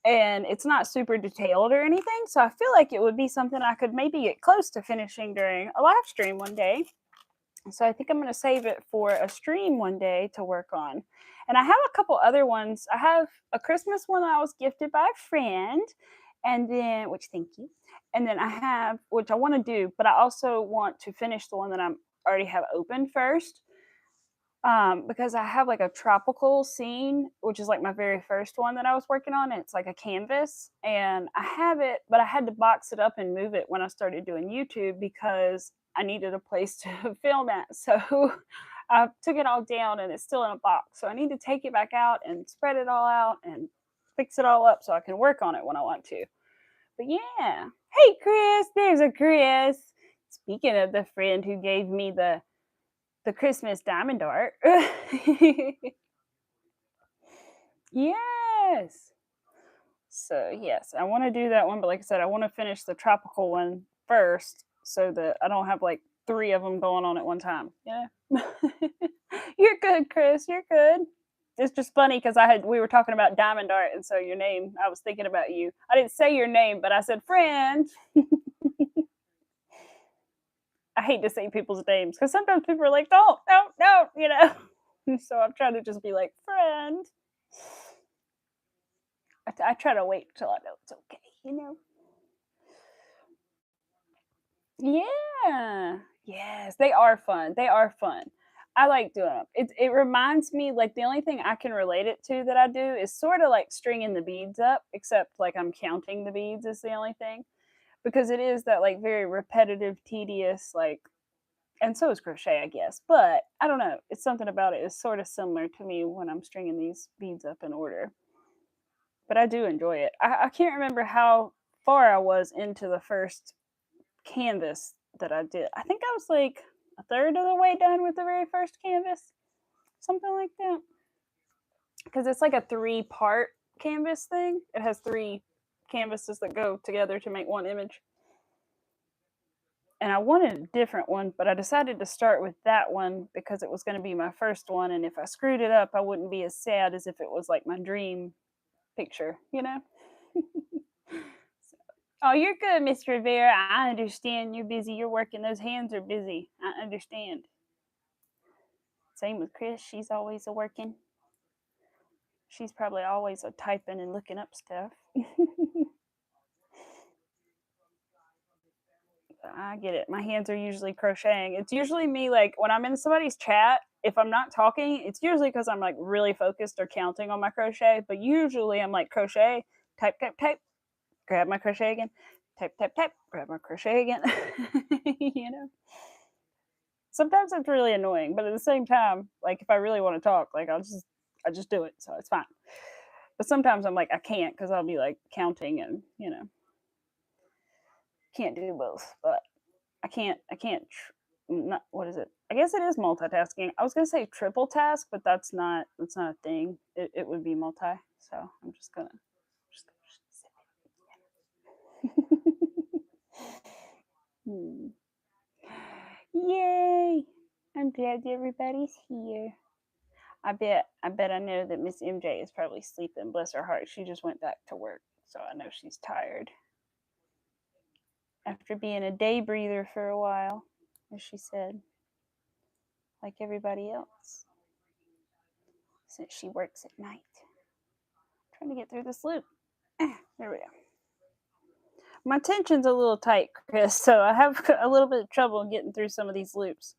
and it's not super detailed or anything. So I feel like it would be something I could maybe get close to finishing during a live stream one day. So I think I'm going to save it for a stream one day to work on. And I have a couple other ones. I have a Christmas one that I was gifted by a friend, and then, which thank you. And then I have, which I want to do, but I also want to finish the one that I'm already have open first. Because I have like a tropical scene, which is like my very first one that I was working on. It's like a canvas, and I have it, but I had to box it up and move it when I started doing YouTube because I needed a place to film at. So I took it all down, and it's still in a box. So I need to take it back out and spread it all out and fix it all up so I can work on it when I want to. But yeah. Hey, Chris. There's a Chris. Speaking of the friend who gave me the Christmas diamond art. Yes. So yes, I want to do that one, but like I said, I want to finish the tropical one first so that I don't have like 3 of them going on at one time. Yeah. You're good, Chris. You're good. It's just funny because we were talking about diamond art, and so your name, I was thinking about you. I didn't say your name, but I said friend. I hate to say people's names because sometimes people are like, don't, So I'm trying to just be like, friend. I try to wait till I know it's okay, Yeah. Yes, they are fun. They are fun. I like doing them. It reminds me, like, the only thing I can relate it to that I do is sort of like stringing the beads up, except like I'm counting the beads is the only thing. because it is that like very repetitive, tedious, like, and so is crochet, I guess. But I don't know. It's something about it is sort of similar to me when I'm stringing these beads up in order. But I do enjoy it. I can't remember how far I was into the first canvas that I did. I think I was like a third of the way done with the very first canvas, something like that. Because it's like a 3-part canvas thing. It has 3 canvases that go together to make one image. And I wanted a different one, but I decided to start with that one because it was going to be my first one. And if I screwed it up, I wouldn't be as sad as if it was like my dream picture, you know? So, oh, you're good, Miss Rivera. I understand you're busy. You're working. Those hands are busy. I understand. Same with Chris. She's always a working. She's probably always a typing and looking up stuff. I get it. My hands are usually crocheting. It's usually me, like when I'm in somebody's chat, if I'm not talking, it's usually because I'm like really focused or counting on my crochet. But usually I'm like crochet, type, type, type, grab my crochet again, type, type, type, grab my crochet again. You know? Sometimes it's really annoying, but at the same time, like if I really want to talk, like I just do it, so it's fine. But sometimes I'm like I can't because I'll be like counting and can't do both. But I can't. Not, what is it? I guess it is multitasking. I was gonna say triple task, but that's not a thing. It would be multi. So I'm just gonna hmm. Yay! I'm glad everybody's here. I bet I know that Miss MJ is probably sleeping. Bless her heart. She just went back to work, so I know she's tired after being a day breather for a while, as she said, like everybody else, since she works at night. I'm trying to get through this loop. There we go. My tension's a little tight, Chris, so I have a little bit of trouble getting through some of these loops.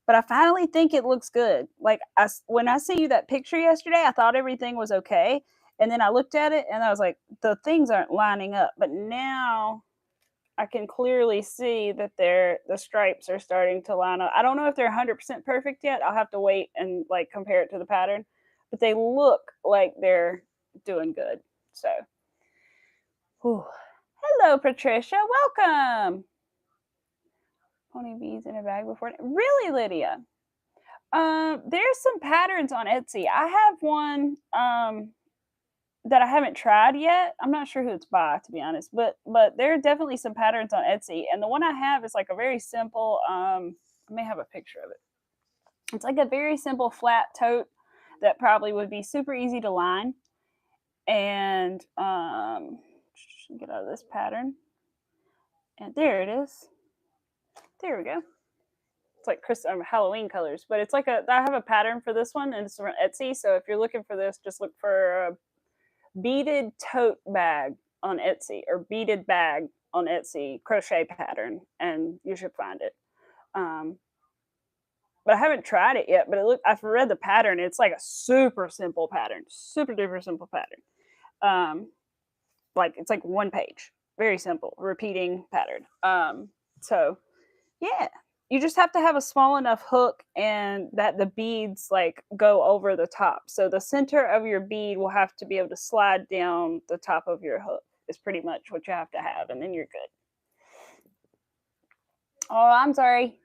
But I finally think it looks good. Like when I sent you that picture yesterday, I thought everything was okay, and then I looked at it and I was like, the things aren't lining up. But now I can clearly see that the stripes are starting to line up. I don't know if they're 100% perfect yet. I'll have to wait and like compare it to the pattern, but they look like they're doing good. So, whew. Hello, Patricia. Welcome. Pony beads in a bag before. Really, Lydia? There's some patterns on Etsy. I have one that I haven't tried yet. I'm not sure who it's by, to be honest, but there are definitely some patterns on Etsy, and the one I have is like a very simple. I may have a picture of it. It's like a very simple flat tote that probably would be super easy to line, and get out of this pattern, and there it is. There we go. It's like Halloween colors, but it's like I have a pattern for this one, and it's from Etsy. So if you're looking for this, just look for a beaded tote bag on Etsy or beaded bag on Etsy crochet pattern, and you should find it. But I haven't tried it yet. But I've read the pattern. It's like a super simple pattern, super duper simple pattern. Like it's like one page, very simple, repeating pattern. So yeah. You just have to have a small enough hook and that the beads like go over the top. So the center of your bead will have to be able to slide down the top of your hook is pretty much what you have to have, and then you're good. Oh, I'm sorry.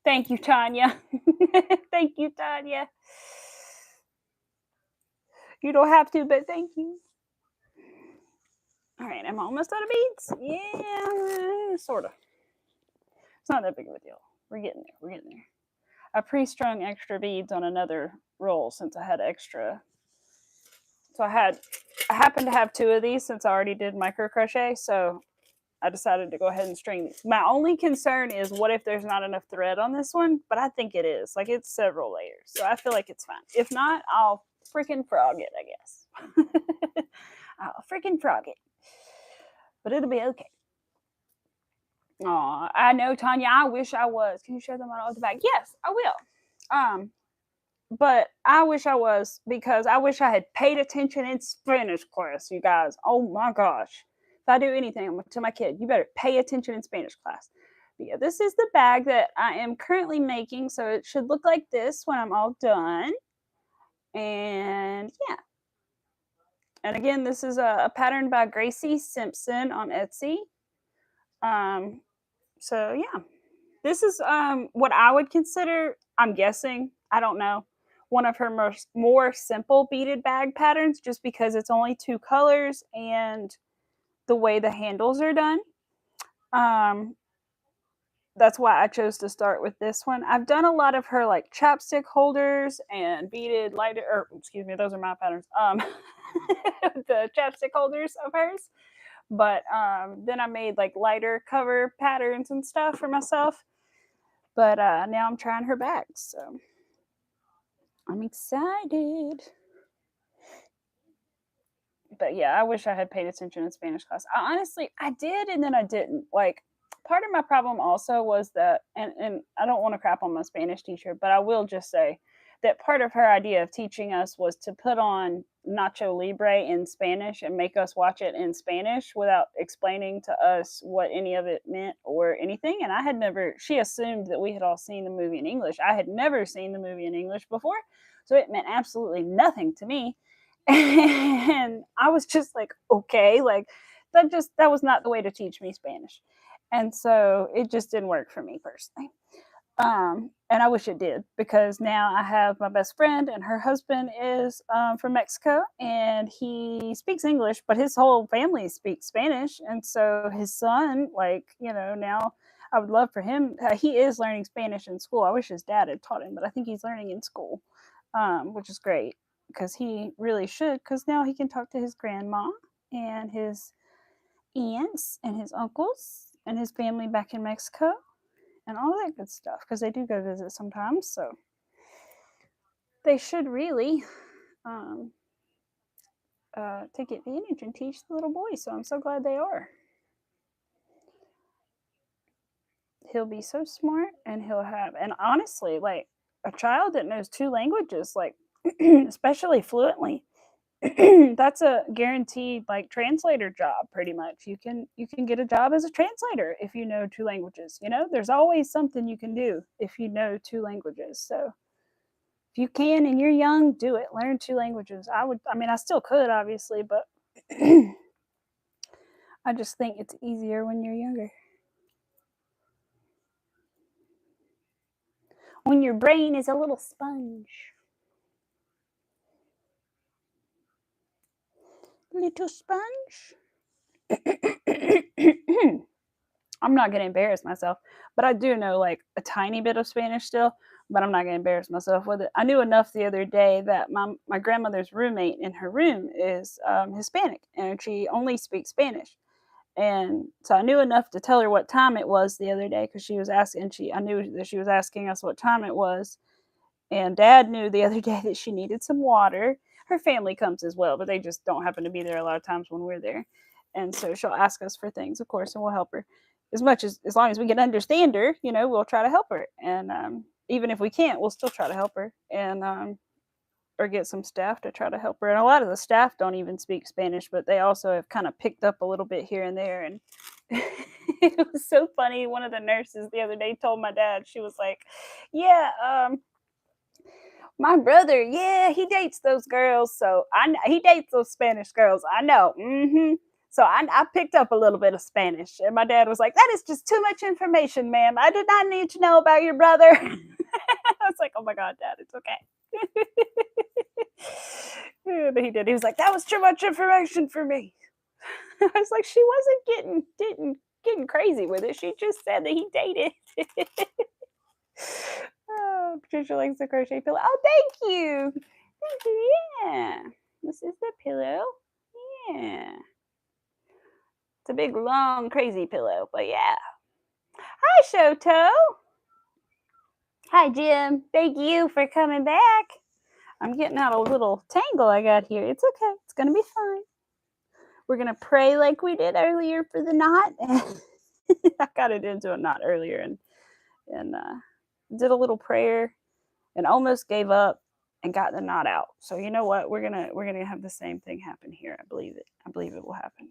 Thank you, Tanya. Thank you, Tanya. You don't have to, but thank you. All right, I'm almost out of beads. Yeah, sort of. It's not that big of a deal. We're getting there. We're getting there. I pre-strung extra beads on another roll since I had extra. So I happened to have 2 of these since I already did micro crochet. So I decided to go ahead and string these. My only concern is what if there's not enough thread on this one? But I think it is. Like it's several layers. So I feel like it's fine. If not, I'll freaking frog it, I guess. I'll freaking frog it. But it'll be okay. Oh, I know, Tanya. I wish I was. Can you show them on the back? Yes, I will. But I wish I was because I wish I had paid attention in Spanish class, you guys. Oh my gosh. If I do anything, I'm gonna tell my kid, you better pay attention in Spanish class. But yeah, this is the bag that I am currently making, so it should look like this when I'm all done. And yeah. And again, this is a pattern by Gracie Simpson on Etsy. Um, so yeah, this is what I would consider, I'm guessing, I don't know, one of her more simple beaded bag patterns, just because it's only 2 colors and the way the handles are done. That's why I chose to start with this one. I've done a lot of her like chapstick holders and beaded lighter, or excuse me, those are my patterns. The chapstick holders of hers. But then I made like lighter cover patterns and stuff for myself. But now I'm trying her bags, so I'm excited. But yeah, I wish I had paid attention in Spanish class. I did, and then I didn't. Like, part of my problem also was that, and I don't want to crap on my Spanish teacher, but I will just say that part of her idea of teaching us was to put on Nacho Libre in Spanish and make us watch it in Spanish without explaining to us what any of it meant or anything. And I had never, she assumed that we had all seen the movie in English. I had never seen the movie in English before, so it meant absolutely nothing to me. And I was just like, okay, like that was not the way to teach me Spanish. And so it just didn't work for me personally. And I wish it did, because now I have my best friend, and her husband is from Mexico, and he speaks English, but his whole family speaks Spanish. And so his son, like, now I would love for him. He is learning Spanish in school. I wish his dad had taught him, but I think he's learning in school, which is great, because he really should, because now he can talk to his grandma and his aunts and his uncles and his family back in Mexico and all that good stuff, because they do go visit sometimes. So they should really take advantage and teach the little boy. So I'm so glad they are. He'll be so smart, and and honestly, like, a child that knows 2 languages, like, especially fluently, that's a guaranteed like translator job. Pretty much, you can get a job as a translator if you know 2 languages. There's always something you can do if you know 2 languages. So if you can and you're young, do it. Learn 2 languages. I still could, obviously, but I just think it's easier when you're younger, when your brain is a little sponge. Little sponge. I'm not going to embarrass myself, but I do know like a tiny bit of Spanish still, but I'm not going to embarrass myself with it. I knew enough the other day that my grandmother's roommate in her room is Hispanic, and she only speaks Spanish. And so I knew enough to tell her what time it was the other day, because she was asking, I knew that she was asking us what time it was. And Dad knew the other day that she needed some water. Her family comes as well, but they just don't happen to be there a lot of times when we're there. And so she'll ask us for things, of course, and we'll help her as long as we can understand her. We'll try to help her. And even if we can't, we'll still try to help her, and or get some staff to try to help her. And a lot of the staff don't even speak Spanish, but they also have kind of picked up a little bit here and there. And it was so funny. One of the nurses the other day told my dad, she was like, yeah, my brother, yeah, he dates those girls. So he dates those Spanish girls. I know. So I picked up a little bit of Spanish. And my dad was like, that is just too much information, ma'am. I did not need to know about your brother. I was like, oh my God, Dad, it's okay. But he did. He was like, that was too much information for me. I was like, she wasn't getting crazy with it. She just said that he dated. Oh, Patricia likes the crochet pillow. Oh, thank you. Thank you. Yeah. This is the pillow. Yeah. It's a big, long, crazy pillow, but yeah. Hi, Shoto. Hi, Jim. Thank you for coming back. I'm getting out a little tangle I got here. It's okay. It's going to be fine. We're going to pray like we did earlier for the knot. I got it into a knot earlier and did a little prayer and almost gave up and got the knot out. So you know what? We're gonna have the same thing happen here. I believe it. I believe it will happen.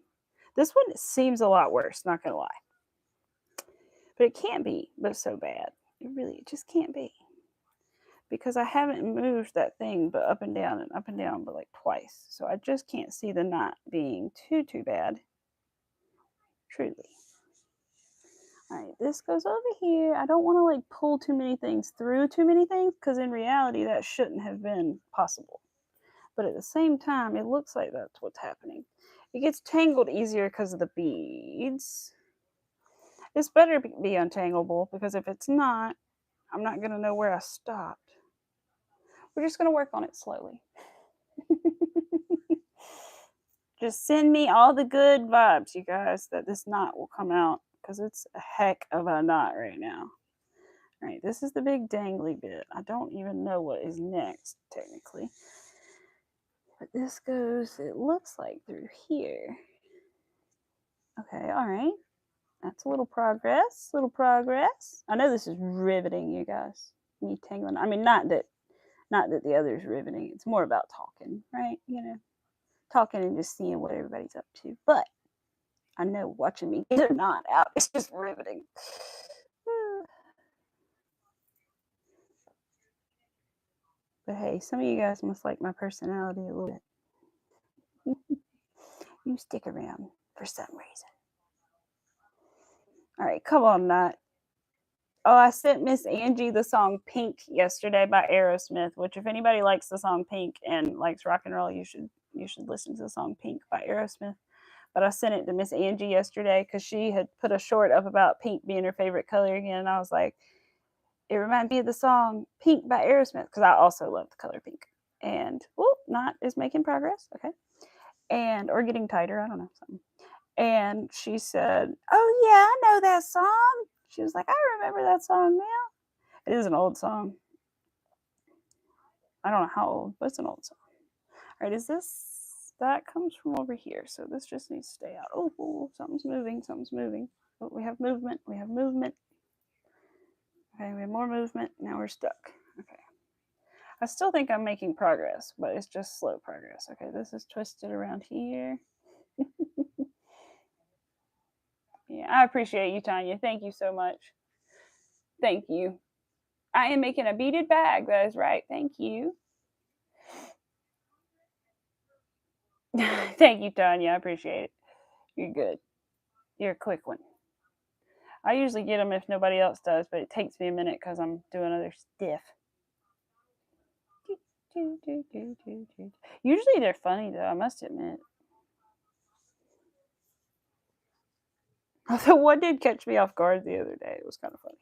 This one seems a lot worse, not gonna lie. But it can't be, but so bad. It just can't be. Because I haven't moved that thing but up and down, but like twice. So I just can't see the knot being too bad. Truly. Alright, this goes over here. I don't want to like pull too many things through too many things, because in reality that shouldn't have been possible. But at the same time, it looks like that's what's happening. It gets tangled easier because of the beads. This better be untangleable, because if it's not, I'm not going to know where I stopped. We're just going to work on it slowly. Just send me all the good vibes, you guys, that this knot will come out, because it's a heck of a knot right now. All right, this is the big dangly bit. I don't even know what is next, technically. But this goes, it looks like, through here. Okay, all right. That's a little progress, I know this is riveting, you guys. Me tangling. I mean, not that the other's riveting. It's more about talking, right? You know, talking and just seeing what everybody's up to. But I know watching me get a knot out, it's just riveting. But hey, some of you guys must like my personality a little bit. You stick around for some reason. All right, come on, knot. Oh, I sent Miss Angie the song Pink yesterday by Aerosmith, which if anybody likes the song Pink and likes rock and roll, you should listen to the song Pink by Aerosmith. But I sent it to Miss Angie yesterday because she had put a short up about pink being her favorite color again. And I was like, it reminds me of the song Pink by Aerosmith, because I also love the color pink. And, well, knot is making progress. Okay. And, or getting tighter. I don't know. Something. And she said, oh, yeah, I know that song. She was like, I remember that song now. It is an old song. I don't know how old, but it's an old song. All right, is this, that comes from over here. So this just needs to stay out. Oh, something's moving. Oh, we have movement. Okay, we have more movement. Now we're stuck. Okay. I still think I'm making progress, but it's just slow progress. Okay, this is twisted around here. Yeah, I appreciate you, Tanya. Thank you so much. Thank you. I am making a beaded bag. That is right. Thank you. Thank you, Tanya. I appreciate it. You're good. You're a quick one. I usually get them if nobody else does, but it takes me a minute because I'm doing other stuff. Usually they're funny, though, I must admit. Although one did catch me off guard the other day. It was kind of funny.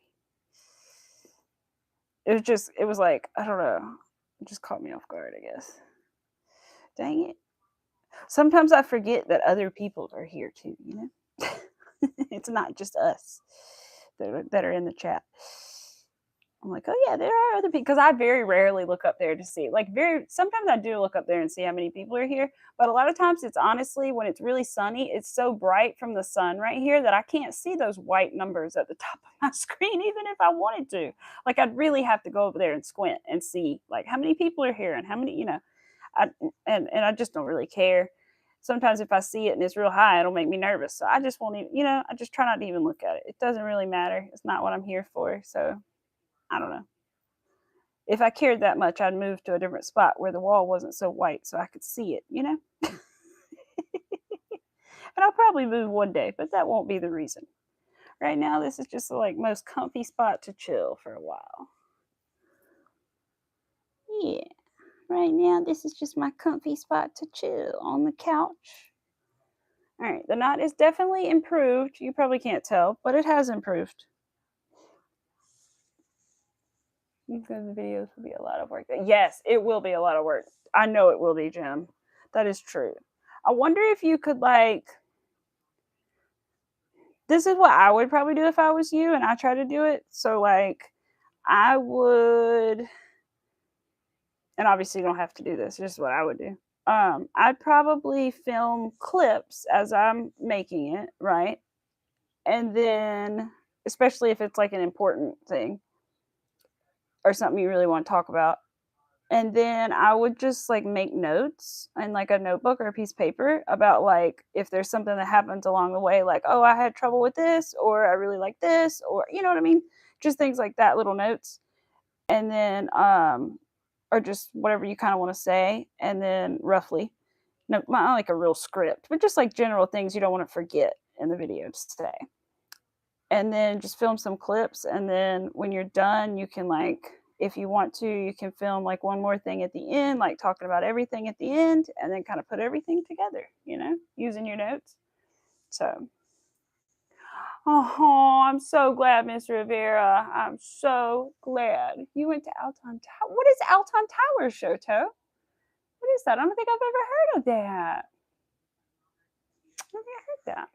It was like, I don't know. It just caught me off guard, I guess. Dang it. Sometimes I forget that other people are here too, you know? It's not just us that are in the chat. I'm like, oh yeah, there are other people, because I very rarely look up there to see. Sometimes I do look up there and see how many people are here, but a lot of times it's honestly, when it's really sunny, it's so bright from the sun right here that I can't see those white numbers at the top of my screen, even if I wanted to. Like, I'd really have to go over there and squint and see like how many people are here and how many, you know. And I just don't really care. Sometimes if I see it and it's real high, it'll make me nervous. So I just won't even, you know, I just try not to even look at it. It doesn't really matter. It's not what I'm here for. So I don't know. If I cared that much, I'd move to a different spot where the wall wasn't so white so I could see it, you know? And I'll probably move one day, but that won't be the reason. Right now, this is just the like most comfy spot to chill for a while. Yeah. Right now, this is just my comfy spot to chill on the couch. All right, the knot is definitely improved. You probably can't tell, but it has improved. Because the videos will be a lot of work. Yes, it will be a lot of work. I know it will be, Jim. That is true. I wonder if you could, like, this is what I would probably do if I was you and I try to do it. So, like, I would, and obviously you don't have to do this, this is what I would do. I'd probably film clips as I'm making it, right? And then, especially if it's like an important thing or something you really want to talk about, And then I would just like make notes in like a notebook or a piece of paper about like if there's something that happens along the way, like, oh, I had trouble with this, or I really like this, or you know what I mean? Just things like that, little notes. And then or just whatever you kind of want to say, and then roughly. No, not like a real script, but just like general things you don't want to forget in the video to say. And then just film some clips, and then when you're done, you can like if you want to, you can film like one more thing at the end, like talking about everything at the end, and then kind of put everything together, you know, using your notes. So, oh, I'm so glad, Miss Rivera. I'm so glad you went to Alton Tower. What is Alton Tower, Shoto? What is that? I don't think I've ever heard of that. I don't think I heard that.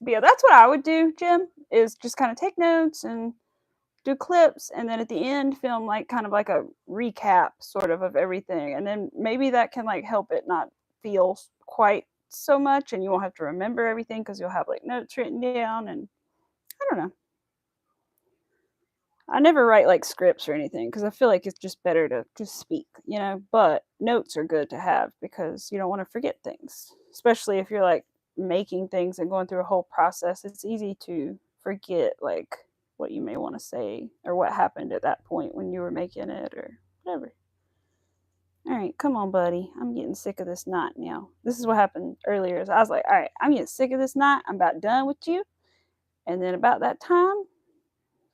But yeah, that's what I would do, Jim, is just kind of take notes and do clips, and then at the end film like kind of like a recap sort of everything, and then maybe that can like help it not feel quite so much, and you won't have to remember everything because you'll have like notes written down. And I don't know, I never write like scripts or anything because I feel like it's just better to just speak, you know, but notes are good to have because you don't want to forget things, especially if you're like making things and going through a whole process. It's easy to forget like what you may want to say or what happened at that point when you were making it or whatever. All right, come on, buddy. I'm getting sick of this knot now. This is what happened earlier. Is I was like, all right, I'm getting sick of this knot. I'm about done with you. And then about that time,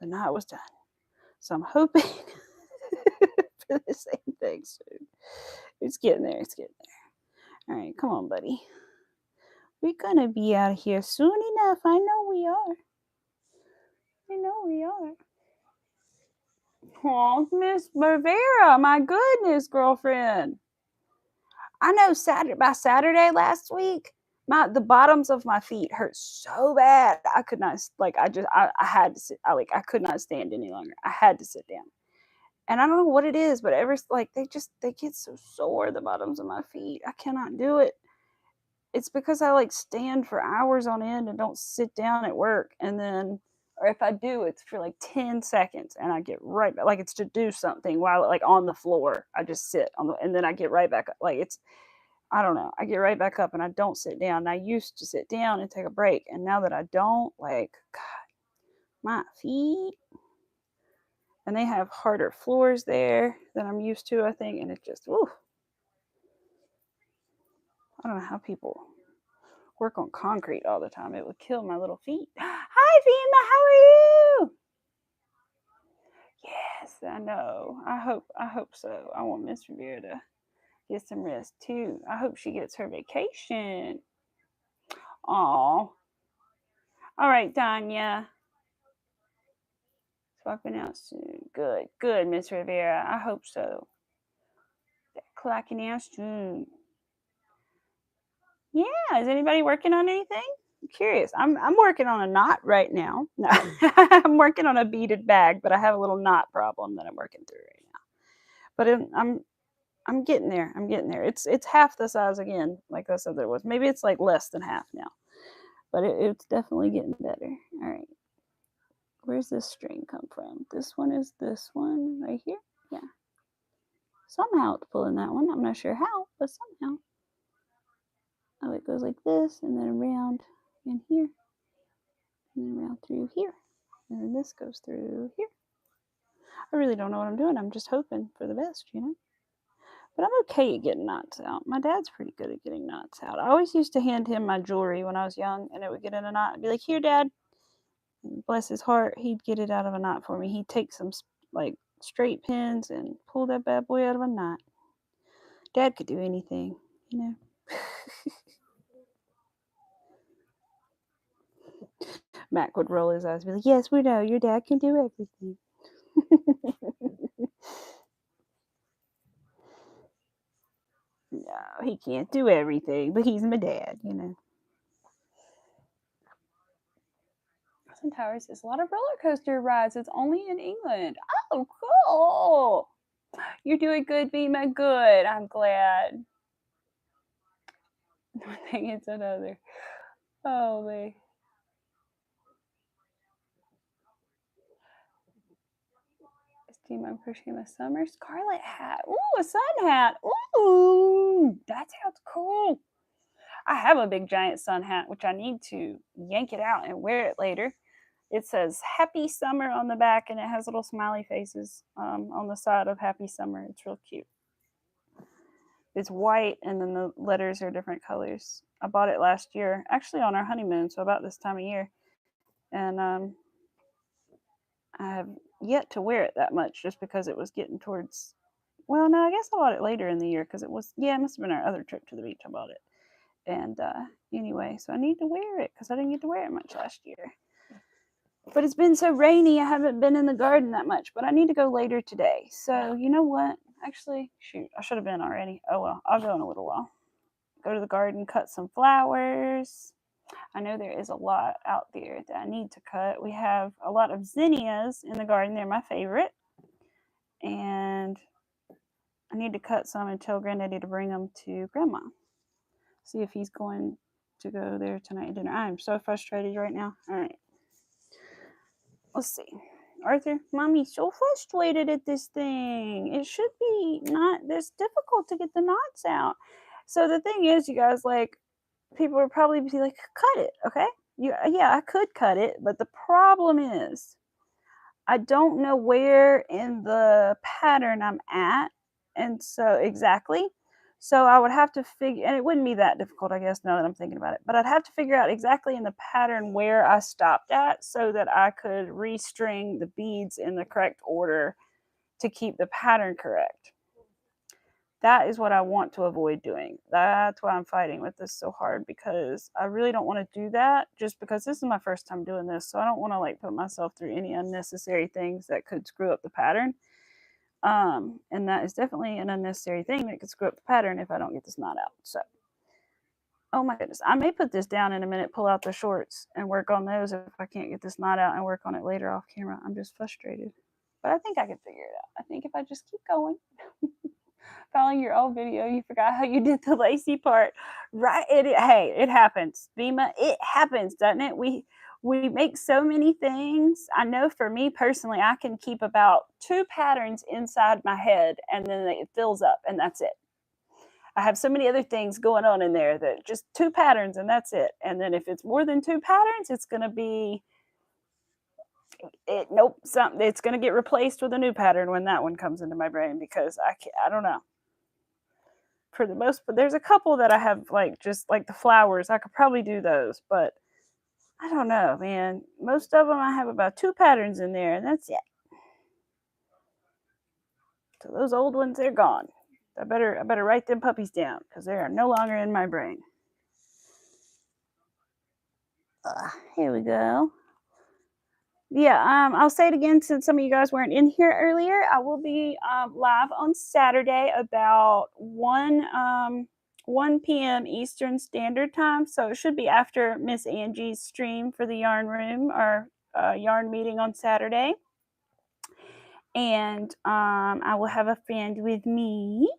the knot was done. So I'm hoping for the same thing soon. It's getting there. It's getting there. All right, come on, buddy. We're gonna be out of here soon enough. I know we are. I know we are. Oh, Miss Rivera, my goodness, girlfriend. I know by Saturday last week, the bottoms of my feet hurt so bad. I could not like I had to sit. I could not stand any longer. I had to sit down. And I don't know what it is, but like they get so sore, the bottoms of my feet. I cannot do it. It's because I like stand for hours on end and don't sit down at work, and then or if I do, it's for like 10 seconds and I get right back, like it's to do something while like on the floor. I just sit on the and then I get right back up. Like it's I don't know. I get right back up and I don't sit down. And I used to sit down and take a break, and now that I don't, like God, my feet, and they have harder floors there than I'm used to, I think, and it just, ooh, I don't know how people work on concrete all the time. It would kill my little feet. Hi, Vima, how are you? Yes, I know. I hope so. I want Miss Rivera to get some rest too. I hope she gets her vacation. Aw. All right, Danya. Swapping out soon. Good, good, Miss Rivera. I hope so. Clocking out soon. Yeah, is anybody working on anything? I'm curious. I'm working on a knot right now. No, I'm working on a beaded bag, but I have a little knot problem that I'm working through right now. But I'm getting there. I'm getting there. It's half the size again, like I said there was. Maybe it's like less than half now, but it's definitely getting better. All right. Where's this string come from? This one is this one right here. Yeah. Somehow it's pulling that one. I'm not sure how, but somehow. Oh, it goes like this, and then around in here, and then around through here, and then this goes through here. I really don't know what I'm doing. I'm just hoping for the best, you know. But I'm okay at getting knots out. My dad's pretty good at getting knots out. I always used to hand him my jewelry when I was young, and it would get in a knot. I'd be like, "Here, Dad." And bless his heart, he'd get it out of a knot for me. He'd take some like straight pins and pull that bad boy out of a knot. Dad could do anything, you know. Mac would roll his eyes and be like, "Yes, we know. Your dad can do everything." No, he can't do everything, but he's my dad, you know. Austin Towers is a lot of roller coaster rides. It's only in England. Oh, cool. You're doing good, Bima. Good. I'm glad. One thing it's another. Oh, man. Team I'm Crocheting My Summer Scarlet Hat. Ooh, a sun hat. Ooh, that sounds cool. I have a big giant sun hat, which I need to yank it out and wear it later. It says Happy Summer on the back, and it has little smiley faces on the side of Happy Summer. It's real cute. It's white, and then the letters are different colors. I bought it last year, actually on our honeymoon, so about this time of year. And I have yet to wear it that much just because it was getting towards, well, no, I guess I bought it later in the year because it was, yeah, it must have been our other trip to the beach I bought it. And anyway, so I need to wear it because I didn't get to wear it much last year. But it's been so rainy, I haven't been in the garden that much, but I need to go later today. So you know what? Actually, shoot, I should have been already. Oh well, I'll go in a little while. Go to the garden, cut some flowers. I know there is a lot out there that I need to cut. We have a lot of zinnias in the garden. They're my favorite. And I need to cut some and tell Granddaddy to bring them to Grandma. See if he's going to go there tonight at dinner. I'm so frustrated right now. All right. Let's see. Arthur, Mommy's so frustrated at this thing. It should be not this difficult to get the knots out. So the thing is, you guys, like, people would probably be like, cut it, okay? Yeah, I could cut it, but the problem is I don't know where in the pattern I'm at. And so, exactly. So I would have to figure, and it wouldn't be that difficult, I guess, now that I'm thinking about it, but I'd have to figure out exactly in the pattern where I stopped at so that I could restring the beads in the correct order to keep the pattern correct. That is what I want to avoid doing. That's why I'm fighting with this so hard, because I really don't want to do that just because this is my first time doing this. So I don't want to like put myself through any unnecessary things that could screw up the pattern. And that is definitely an unnecessary thing that could screw up the pattern if I don't get this knot out. So, oh my goodness, I may put this down in a minute, pull out the shorts and work on those if I can't get this knot out and work on it later off camera. I'm just frustrated, but I think I can figure it out. I think if I just keep going. Following your old video, you forgot how you did the lacy part, right? Hey, it happens, Bima. It happens, doesn't it? We make so many things. I know for me personally, I can keep about 2 patterns inside my head, and then it fills up, and that's it. I have so many other things going on in there that just 2 patterns, and that's it. And then if it's more than 2 patterns, it's going to be it's going to get replaced with a new pattern when that one comes into my brain, because I don't know. For the most, but there's a couple that I have, like, just like the flowers. I could probably do those, but I don't know, man. Most of them I have about 2 patterns in there, and that's it. So those old ones, they're gone. I better write them puppies down because they are no longer in my brain. Here we go. Yeah, I'll say it again since some of you guys weren't in here earlier. I will be live on Saturday about 1 p.m. Eastern Standard Time. So it should be after Miss Angie's stream for the Yarn Room or Yarn Meeting on Saturday. And I will have a friend with me.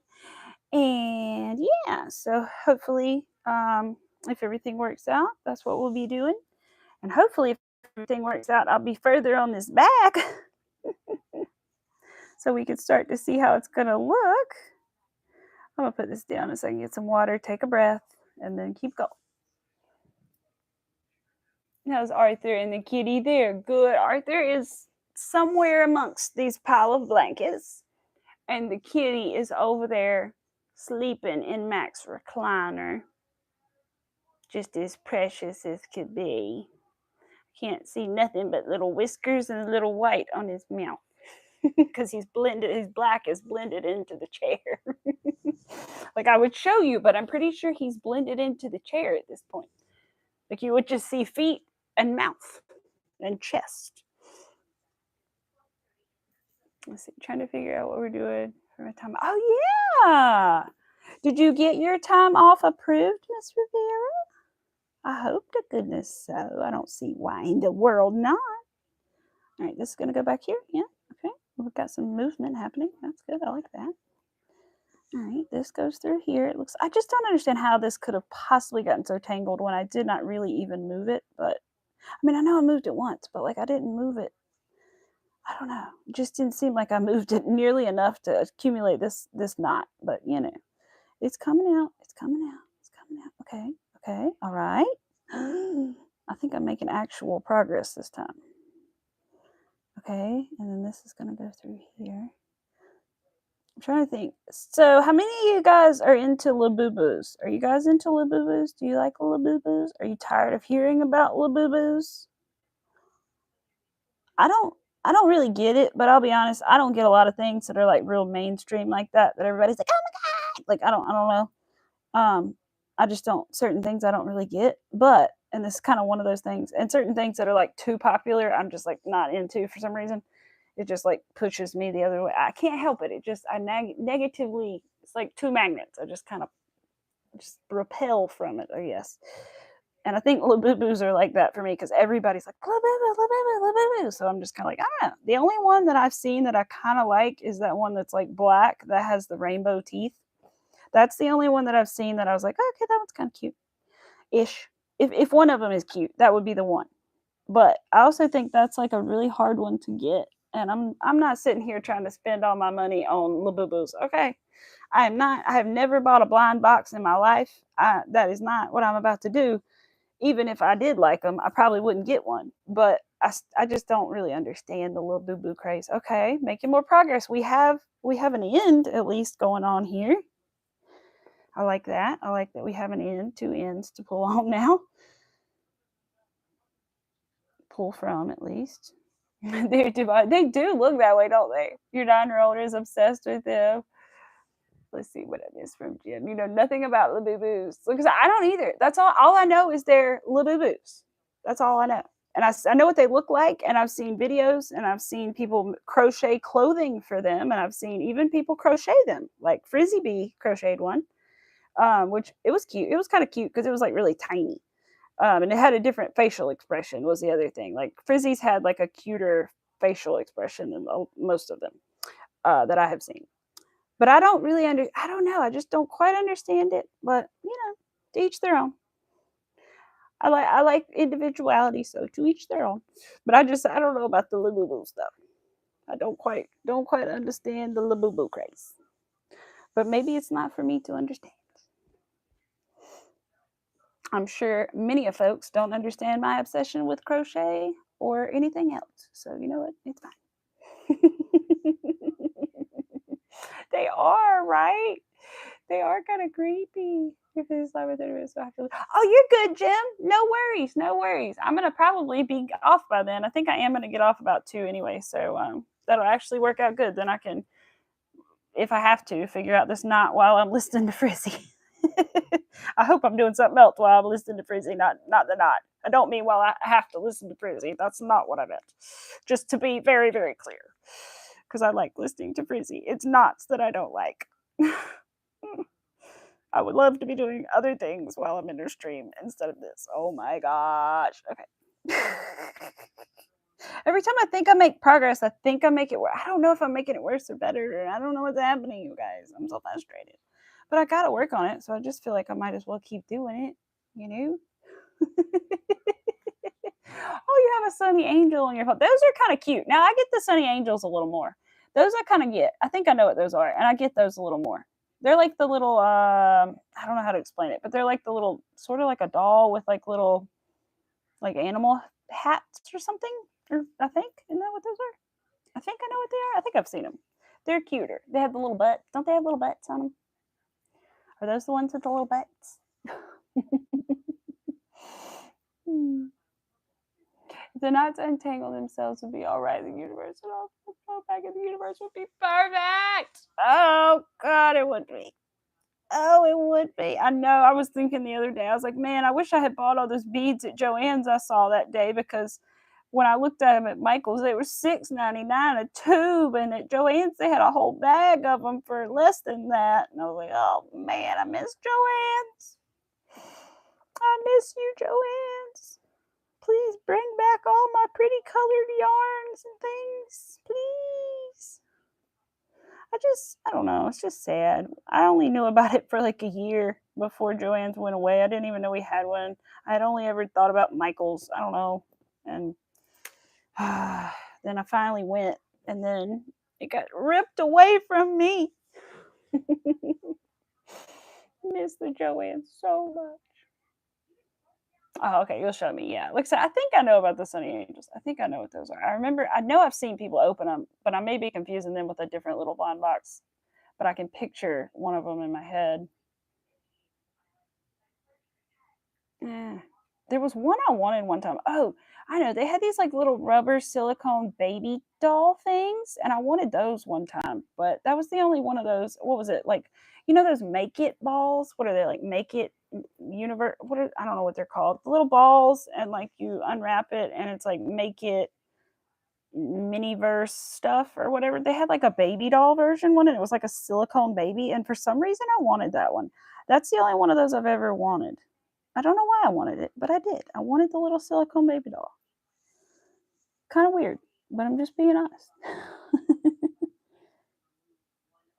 And yeah, so hopefully, if everything works out, that's what we'll be doing. And hopefully, if everything works out, I'll be further on this back so we can start to see how it's going to look. I'm going to put this down so I can get some water, take a breath, and then keep going. How's Arthur and the kitty there? Good. Arthur is somewhere amongst these pile of blankets, and the kitty is over there sleeping in Mac's recliner, just as precious as could be. Can't see nothing but little whiskers and a little white on his mouth because his black is blended into the chair. Like, I would show you, but I'm pretty sure he's blended into the chair at this point. Like, you would just see feet and mouth and chest. Let's see, trying to figure out what we're doing for my time. Oh yeah, did you get your time off approved, Miss Rivera? I hope to goodness so. I don't see why in the world not. All right, this is going to go back here. Yeah, okay. We've got some movement happening. That's good. I like that. All right, this goes through here. It looks, I just don't understand how this could have possibly gotten so tangled when I did not really even move it. But, I mean, I know I moved it once, but, like, I didn't move it. I don't know. It just didn't seem like I moved it nearly enough to accumulate this knot. But you know, it's coming out. It's coming out. It's coming out. Okay. Okay. All right. I think I'm making actual progress this time. Okay. And then this is going to go through here. I'm trying to think. So, how many of you guys are into Labubus? Are you guys into Labubus? Do you like Labubus? Are you tired of hearing about Labubus? I don't really get it, but I'll be honest, I don't get a lot of things that are like real mainstream like that everybody's like, "Oh my god." Like I don't know. I just don't certain things I don't really get, but and this is kind of one of those things. And certain things that are like too popular, I'm just like not into for some reason. It just like pushes me the other way. I can't help it. It just negatively. It's like two magnets. I just kind of just repel from it. I guess. And I think Labubus are like that for me because everybody's like Labubu, Labubu, Labubu. So I'm just kind of like, I don't know. The only one that I've seen that I kind of like is that one that's like black that has the rainbow teeth. That's the only one that I've seen that I was like, oh, okay, that one's kind of cute ish. If one of them is cute, that would be the one. But I also think that's like a really hard one to get. And I'm not sitting here trying to spend all my money on Labubus. Okay. I am not. I have never bought a blind box in my life. That is not what I'm about to do. Even if I did like them, I probably wouldn't get one. But I just don't really understand the Labubu craze. Okay, making more progress. We have an end at least going on here. I like that. I like that we have an end, two ends to pull on now. Pull from at least. They do look that way, don't they? Your 9-year-old is obsessed with them. Let's see what I missed from Jim. You know nothing about Labubus. Because I don't either. That's all. All I know is they're Labubus. That's all I know. And I know what they look like. And I've seen videos. And I've seen people crochet clothing for them. And I've seen even people crochet them. Like Frizzy Bee crocheted one. Which it was cute. It was kind of cute because it was like really tiny. And it had a different facial expression was the other thing. Like Frizzy's had like a cuter facial expression than most of them that I have seen. But I don't really I don't know. I just don't quite understand it. But you know, to each their own. I like individuality, so to each their own. But I don't know about the Labubu stuff. I don't quite understand the Labubu craze. But maybe it's not for me to understand. I'm sure many of folks don't understand my obsession with crochet or anything else. So you know what? It's fine. They are, right? They are kind of creepy. If it's like oh, you're good, Jim. No worries, no worries. I'm gonna probably be off by then. I think I am gonna get off about 2 anyway, so that'll actually work out good. Then I can, if I have to, figure out this knot while I'm listening to Frizzy. I hope I'm doing something else while I'm listening to Frizzy, not the knot. I don't mean while I have to listen to Frizzy. That's not what I meant. Just to be very, very clear. Because I like listening to Frizzy. It's knots that I don't like. I would love to be doing other things while I'm in her stream instead of this. Oh my gosh. Okay. Every time I think I make progress, I think I make it worse. I don't know if I'm making it worse or better. I don't know what's happening, you guys. I'm so frustrated. But I gotta work on it, so I just feel like I might as well keep doing it, you know? Oh, you have a sunny angel on your phone. Those are kind of cute. Now, I get the sunny angels a little more. Those I kind of get. I think I know what those are, and I get those a little more. They're like the little, I don't know how to explain it, but they're like the little, sort of like a doll with like little, like animal hats or something. Or I think, isn't that what those are? I think I know what they are. I think I've seen them. They're cuter. They have the little butts. Don't they have little butts on them? Are those the ones with the little butts? If the knots untangle themselves would be all right. The universe would all go back and the universe would be perfect. Oh, God, it would be. Oh, it would be. I know. I was thinking the other day, I was like, man, I wish I had bought all those beads at Joann's I saw that day because when I looked at them at Michael's, they were $6.99 a tube, and at Joann's they had a whole bag of them for less than that. And I was like, oh man, I miss Joann's. I miss you, Joann's. Please bring back all my pretty colored yarns and things, please. I don't know. It's just sad. I only knew about it for like a year before Joann's went away. I didn't even know we had one. I had only ever thought about Michael's. I don't know. And then I finally went and then it got ripped away from me. Miss the Joanne so much. Oh, okay, you'll show me. Yeah, like I said, I think I know about the Sunny Angels. I think I know what those are. I know I've seen people open them, but I may be confusing them with a different little blind box. But I can picture one of them in my head. Yeah. There was one I wanted one time. Oh, I know. They had these like little rubber silicone baby doll things, and I wanted those one time, but that was the only one of those. What was it? Like, those make it balls? What are they like? Make it universe? I don't know what they're called. The little balls, and like you unwrap it, and it's like make it miniverse stuff or whatever. They had like a baby doll version one, and it was like a silicone baby, and for some reason I wanted that one. That's the only one of those I've ever wanted. I don't know why I wanted it, but I did. I wanted the little silicone baby doll. Kind of weird, but I'm just being honest.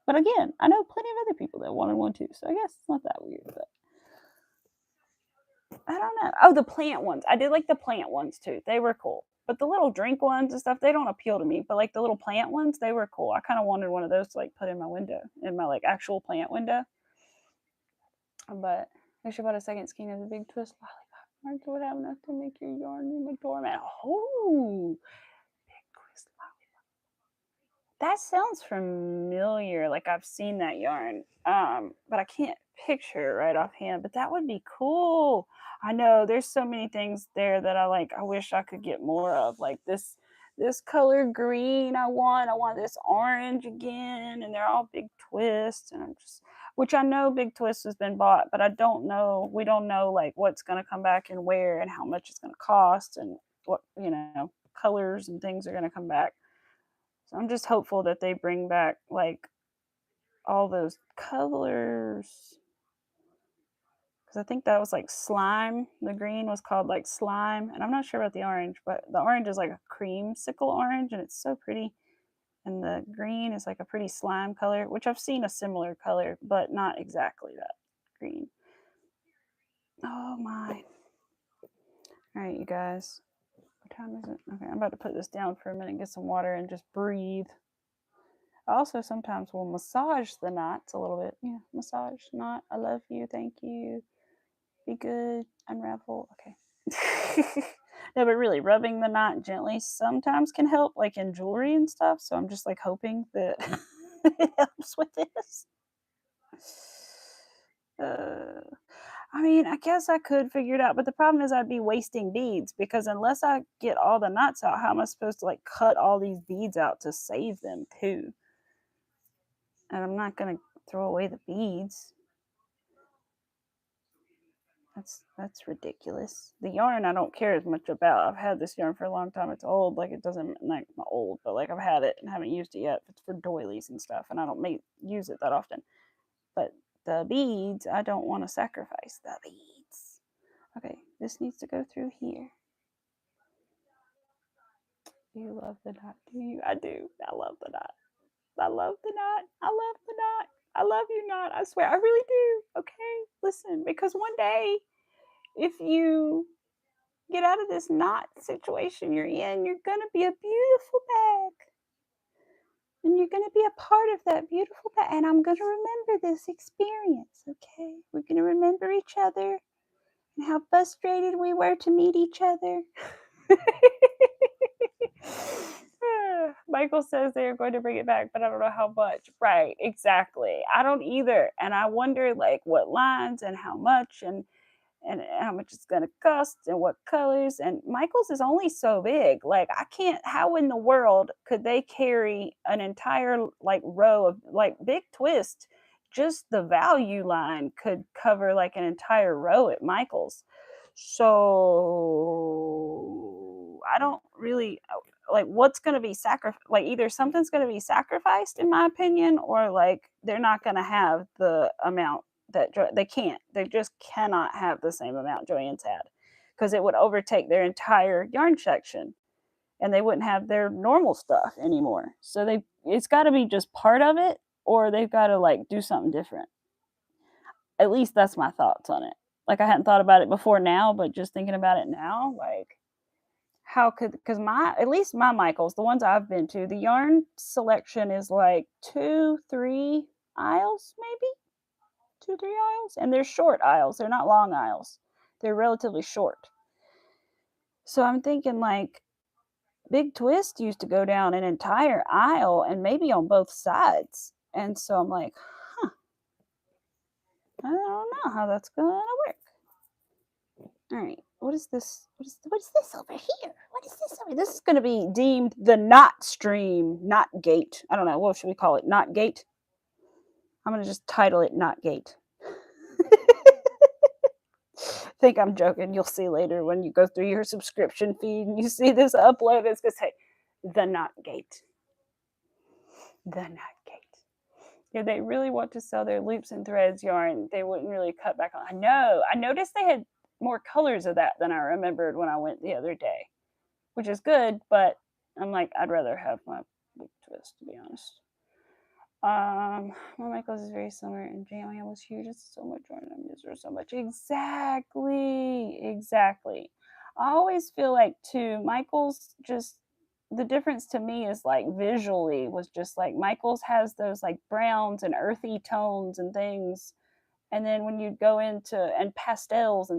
But again, I know plenty of other people that wanted one too, so I guess it's not that weird, but I don't know. Oh, the plant ones. I did like the plant ones too. They were cool. But the little drink ones and stuff, they don't appeal to me. But like the little plant ones, they were cool. I kind of wanted one of those to like put in my window, in my like actual plant window. But I should bought a second skein of the Big Twist lollipop. Mark would have enough to make your yarn in my doormat. Oh, Big Twist lollipop. That sounds familiar. Like I've seen that yarn. But I can't picture it right offhand. But that would be cool. I know there's so many things there that I like. I wish I could get more of. Like this color green I want this orange again, and they're all Big Twists, and I'm just, which I know Big Twist has been bought, but I don't know, we don't know like what's going to come back and where and how much it's going to cost and what colors and things are going to come back. So I'm just hopeful that they bring back like all those colors, because I think that was like slime. The green was called like slime, and I'm not sure about the orange, but the orange is like a creamsicle orange, and it's so pretty. And the green is like a pretty slime color, which I've seen a similar color, but not exactly that green. Oh my. All right, you guys. What time is it? Okay, I'm about to put this down for a minute, get some water, and just breathe. I also sometimes will massage the knots a little bit. Yeah, massage knot. I love you. Thank you. Be good. Unravel. Okay. No, but really, rubbing the knot gently sometimes can help, like in jewelry and stuff. So I'm just like hoping that it helps with this. I mean, I guess I could figure it out, but the problem is I'd be wasting beads, because unless I get all the knots out, how am I supposed to like cut all these beads out to save them too? And I'm not gonna throw away the beads. That's ridiculous. The yarn I don't care as much about. I've had this yarn for a long time. It's old. Like, it doesn't, like, not old, but like I've had it and haven't used it yet. It's for doilies and stuff, and I don't use it that often. But the beads, I don't want to sacrifice the beads. Okay, this needs to go through here. Do you love the knot? Do you? I do. I love the knot. I love the knot. I love the knot. I love you, knot. I swear, I really do. Okay, listen, because one day, if you get out of this knot situation you're in, you're gonna be a beautiful bag, and you're gonna be a part of that beautiful bag. And I'm gonna remember this experience. Okay, we're gonna remember each other and how frustrated we were to meet each other. Michael says they are going to bring it back, but I don't know how much. Right, exactly. I don't either. And I wonder like what lines and how much and how much it's going to cost and what colors. And Michael's is only so big. Like, I can't, how in the world could they carry an entire like row of like Big Twist? Just the value line could cover like an entire row at Michael's. So I don't really like what's going to be sacrificed. Like, either something's going to be sacrificed, in my opinion, or like they're not going to have the amount that they just cannot have the same amount Joann's had, because it would overtake their entire yarn section and they wouldn't have their normal stuff anymore. So it's got to be just part of it, or they've got to like do something different. At least that's my thoughts on it. Like, I hadn't thought about it before now, but just thinking about it now, like, how could, because at least my Michaels, the ones I've been to, the yarn selection is like 2, 3 aisles, maybe 2, 3 aisles, and they're short aisles. They're not long aisles. They're relatively short. So I'm thinking like Big Twist used to go down an entire aisle and maybe on both sides. And so I'm like, huh, I don't know how that's gonna work. All right, what is this? What is this over here? What is this over? This is going to be deemed the knot stream, knot gate. I don't know. What should we call it? Knot gate. I'm going to just title it knot gate. Think I'm joking. You'll see later when you go through your subscription feed and you see this upload. It's going to say the knot gate. The knot gate. Yeah, they really want to sell their loops and threads yarn. They wouldn't really cut back on. I know. I noticed they had more colors of that than I remembered when I went the other day, which is good, but I'm like, I'd rather have my Big Twist, to be honest. My Michaels is very similar, and Jam was huge. It's so much yarn. I miss her so much. Exactly. I always feel like, too, Michaels just, the difference to me is like visually was just like Michaels has those like browns and earthy tones and things. And then when you go into, and pastels,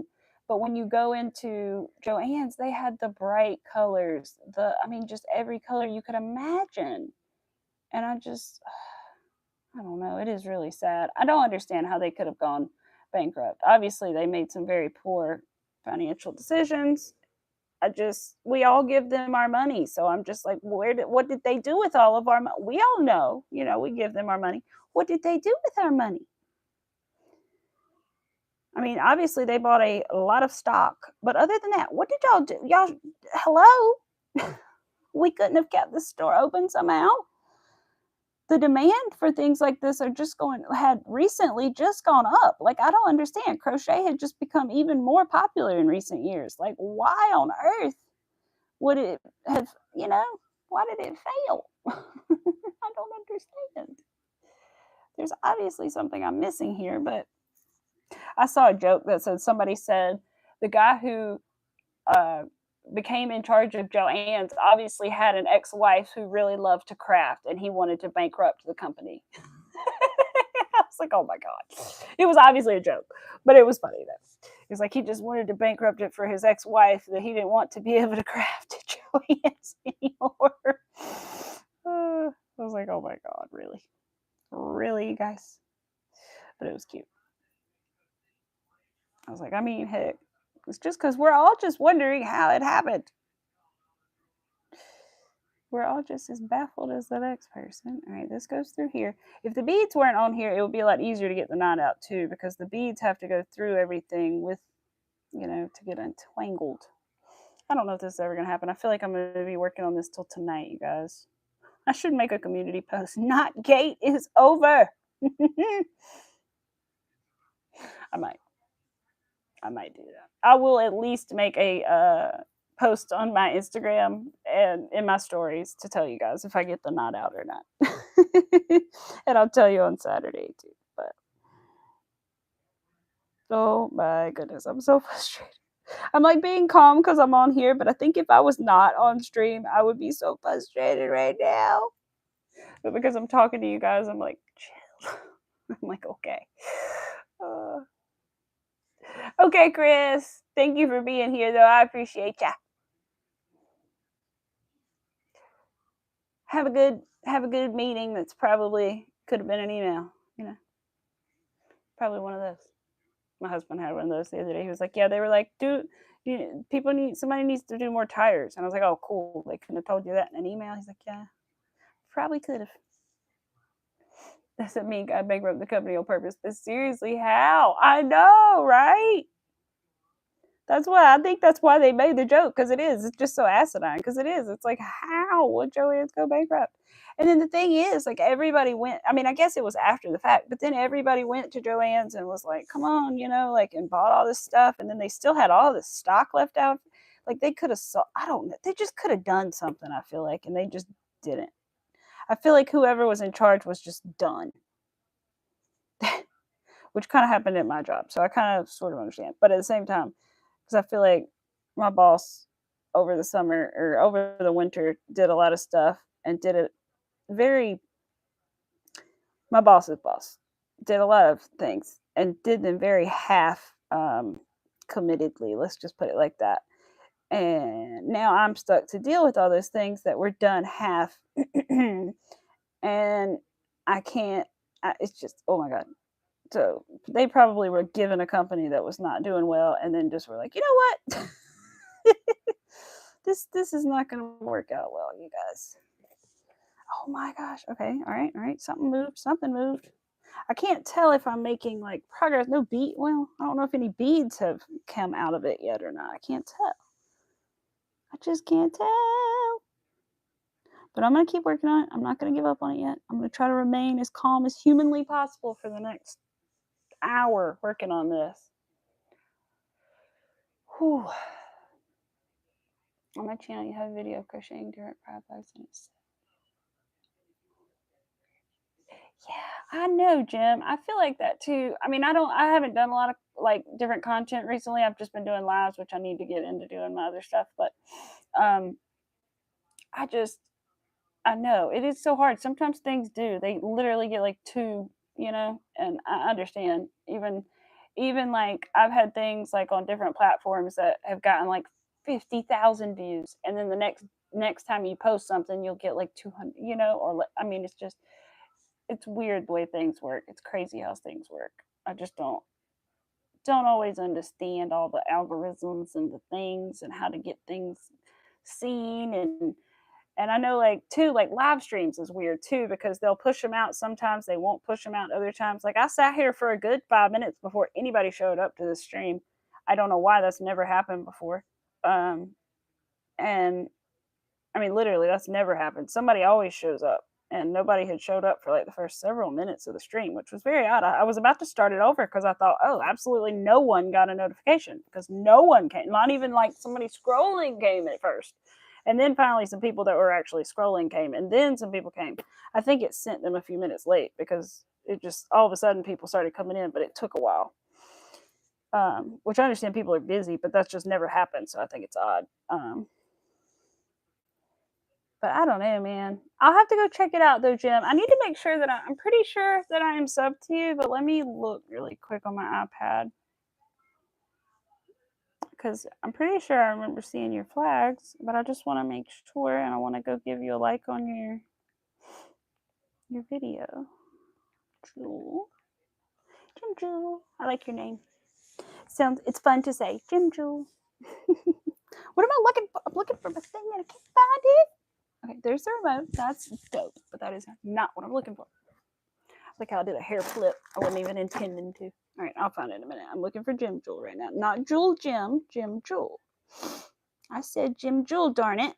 but when you go into Joann's, they had the bright colors, just every color you could imagine. And I don't know, it is really sad. I don't understand how they could have gone bankrupt. Obviously, they made some very poor financial decisions. We all give them our money. So I'm just like, what did they do with all of our money? We all know, we give them our money. What did they do with our money? I mean, obviously they bought a lot of stock, but other than that, what did y'all do? Y'all, hello? We couldn't have kept the store open somehow. The demand for things like this had recently just gone up. Like, I don't understand. Crochet had just become even more popular in recent years. Like, why on earth would it have, why did it fail? I don't understand. There's obviously something I'm missing here, but I saw a joke that somebody said the guy who became in charge of Joann's obviously had an ex-wife who really loved to craft, and he wanted to bankrupt the company. I was like, oh my God. It was obviously a joke, but it was funny though. It was like he just wanted to bankrupt it for his ex-wife, that he didn't want to be able to craft at Joann's anymore. I was like, oh my God, really? Really, you guys? But it was cute. I was like, heck, it's just because we're all just wondering how it happened. We're all just as baffled as the next person. All right, this goes through here. If the beads weren't on here, it would be a lot easier to get the knot out too, because the beads have to go through everything with, to get untangled. I don't know if this is ever going to happen. I feel like I'm going to be working on this till tonight, you guys. I should make a community post. Knot gate is over. I might do that. I will at least make a post on my Instagram and in my stories to tell you guys if I get the knot out or not. And I'll tell you on Saturday too. But oh my goodness, I'm so frustrated. I'm like being calm because I'm on here, but I think if I was not on stream, I would be so frustrated right now. But because I'm talking to you guys, I'm like, chill. I'm like, okay. Okay, Chris. Thank you for being here, though. I appreciate ya. Have a good meeting. That's probably could have been an email. Probably one of those. My husband had one of those the other day. He was like, "Yeah, they were like, somebody needs to do more tires." And I was like, "Oh, cool. They couldn't have told you that in an email." He's like, "Yeah, probably could have." Doesn't mean God bankrupt the company on purpose, but seriously, how? I know, right? I think that's why they made the joke, because it's just so asinine, because it's like, how would Joann's go bankrupt? And then the thing is, like, everybody went, I guess it was after the fact, but then everybody went to Joann's and was like, come on, and bought all this stuff, and then they still had all this stock left out. Like, they could have, I don't know, they just could have done something, I feel like, and they just didn't. I feel like whoever was in charge was just done. Which kind of happened at my job, so I kind of sort of understand. But at the same time, because I feel like my boss over the summer or over the winter, did a lot of stuff and did it very, my boss's boss did a lot of things and did them very half committedly. Let's just put it like that. And now I'm stuck to deal with all those things that were done half. And I can't, it's just, oh my God. So they probably were given a company that was not doing well and then just were like, you know what? this is not going to work out well, you guys. Oh my gosh. Okay. All right. Something moved. I can't tell if I'm making like progress. No bead. Well, I don't know if any beads have come out of it yet or not. I can't tell. I just can't tell. But I'm going to keep working on it. I'm not going to give up on it yet. I'm going to try to remain as calm as humanly possible for the next hour working on this. Whew. On my channel, you have a video of crocheting different projects, and it's, yeah, I know, Jim. I feel like that too. I mean, I haven't done a lot of like different content recently. I've just been doing lives, which I need to get into doing my other stuff. But I know it is so hard. Sometimes things do. They literally get like two, and I understand. Even like I've had things like on different platforms that have gotten like 50,000 views, and then the next time you post something, you'll get like 200, or I mean, it's weird the way things work. It's crazy how things work. I just don't always understand all the algorithms and the things and how to get things seen. And I know like too, like live streams is weird too, because they'll push them out. Sometimes they won't push them out. Other times, like I sat here for a good 5 minutes before anybody showed up to the stream. I don't know why. That's never happened before. And I mean, literally that's never happened. Somebody always shows up, and nobody had showed up for like the first several minutes of the stream, which was very odd. I was about to start it over because I thought, oh, absolutely no one got a notification, because no one came. Not even like somebody scrolling came at first. And then finally some people that were actually scrolling came, and then some people came. I think it sent them a few minutes late because it just all of a sudden people started coming in, but it took a while. Which I understand people are busy, but that's just never happened. So I think it's odd. But I don't know, man. I'll have to go check it out though, Jim. I need to make sure that I'm pretty sure that I am subbed to you, but let me look really quick on my iPad, because I'm pretty sure I remember seeing your flags, but I just want to make sure, and I want to go give you a like on your video. Jewel. Jim Jewel. I like your name. It's fun to say. Jim Jewel. What am I looking for? I'm looking for my thing and I can't find it. Okay, there's the remote. That's dope, but that is not what I'm looking for. Like how I did a hair flip. I wasn't even intending to. All right, I'll find it in a minute. I'm looking for Jim Jewel right now. Not Jewel Jim. Jim Jewel. I said Jim Jewel, darn it.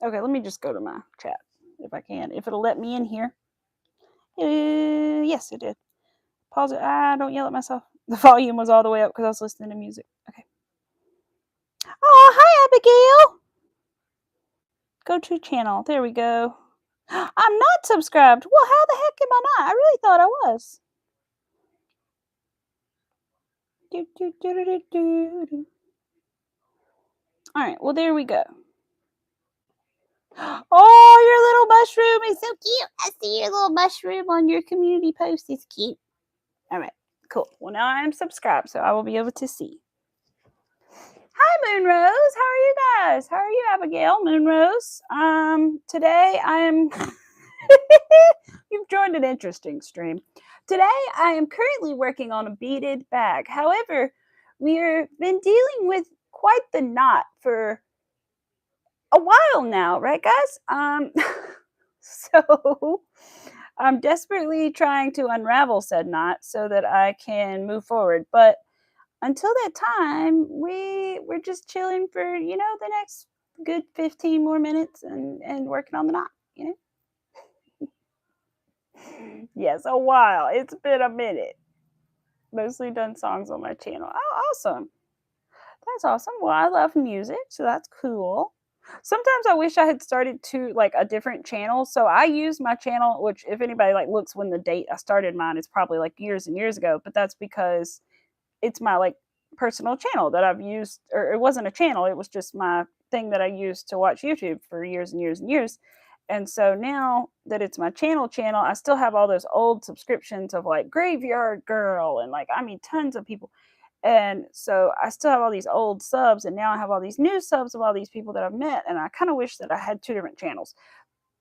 Okay, let me just go to my chat if I can. If it'll let me in here. Yes, it did. Pause it. Don't yell at myself. The volume was all the way up because I was listening to music. Okay. Oh, hi, Abigail. Go to channel. There we go. I'm not subscribed. Well, how the heck am I not? I really thought I was. All right. Well, there we go. Oh, your little mushroom is so cute. I see your little mushroom on your community post. It's cute. All right. Cool. Well, now I am subscribed, so I will be able to see. Hi, Moonrose. How are you guys? How are you, Abigail? Moonrose. Today I am... You've joined an interesting stream. Today I am currently working on a beaded bag. However, we've been dealing with quite the knot for a while now, right, guys? So I'm desperately trying to unravel said knot so that I can move forward. But until that time, we're just chilling for, the next good 15 more minutes and working on the knot, Yes, a while. It's been a minute. Mostly done songs on my channel. Oh, awesome. That's awesome. Well, I love music, so that's cool. Sometimes I wish I had started a different channel. So I use my channel, which if anybody looks when the date I started mine, it's probably years and years ago, but that's because it's my personal channel that I've used, or it wasn't a channel, it was just my thing that I used to watch YouTube for years and years and years. And so now that it's my channel, I still have all those old subscriptions of like Graveyard Girl and like, I mean, tons of people. And so I still have all these old subs, and now I have all these new subs of all these people that I've met. And I kind of wish that I had two different channels,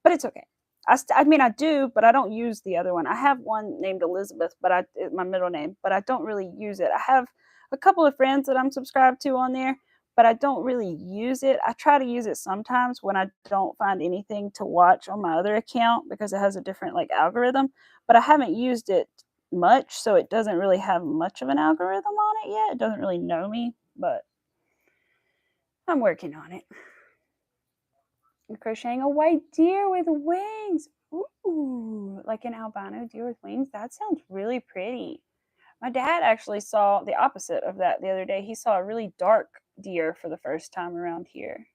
but it's okay. I mean, I do, but I don't use the other one. I have one named Elizabeth, but my middle name, but I don't really use it. I have a couple of friends that I'm subscribed to on there, but I don't really use it. I try to use it sometimes when I don't find anything to watch on my other account because it has a different like algorithm, but I haven't used it much, so it doesn't really have much of an algorithm on it yet. It doesn't really know me, but I'm working on it. I'm crocheting a white deer with wings. Ooh, like an albino deer with wings. That sounds really pretty. My dad actually saw the opposite of that the other day. He saw a really dark deer for the first time around here.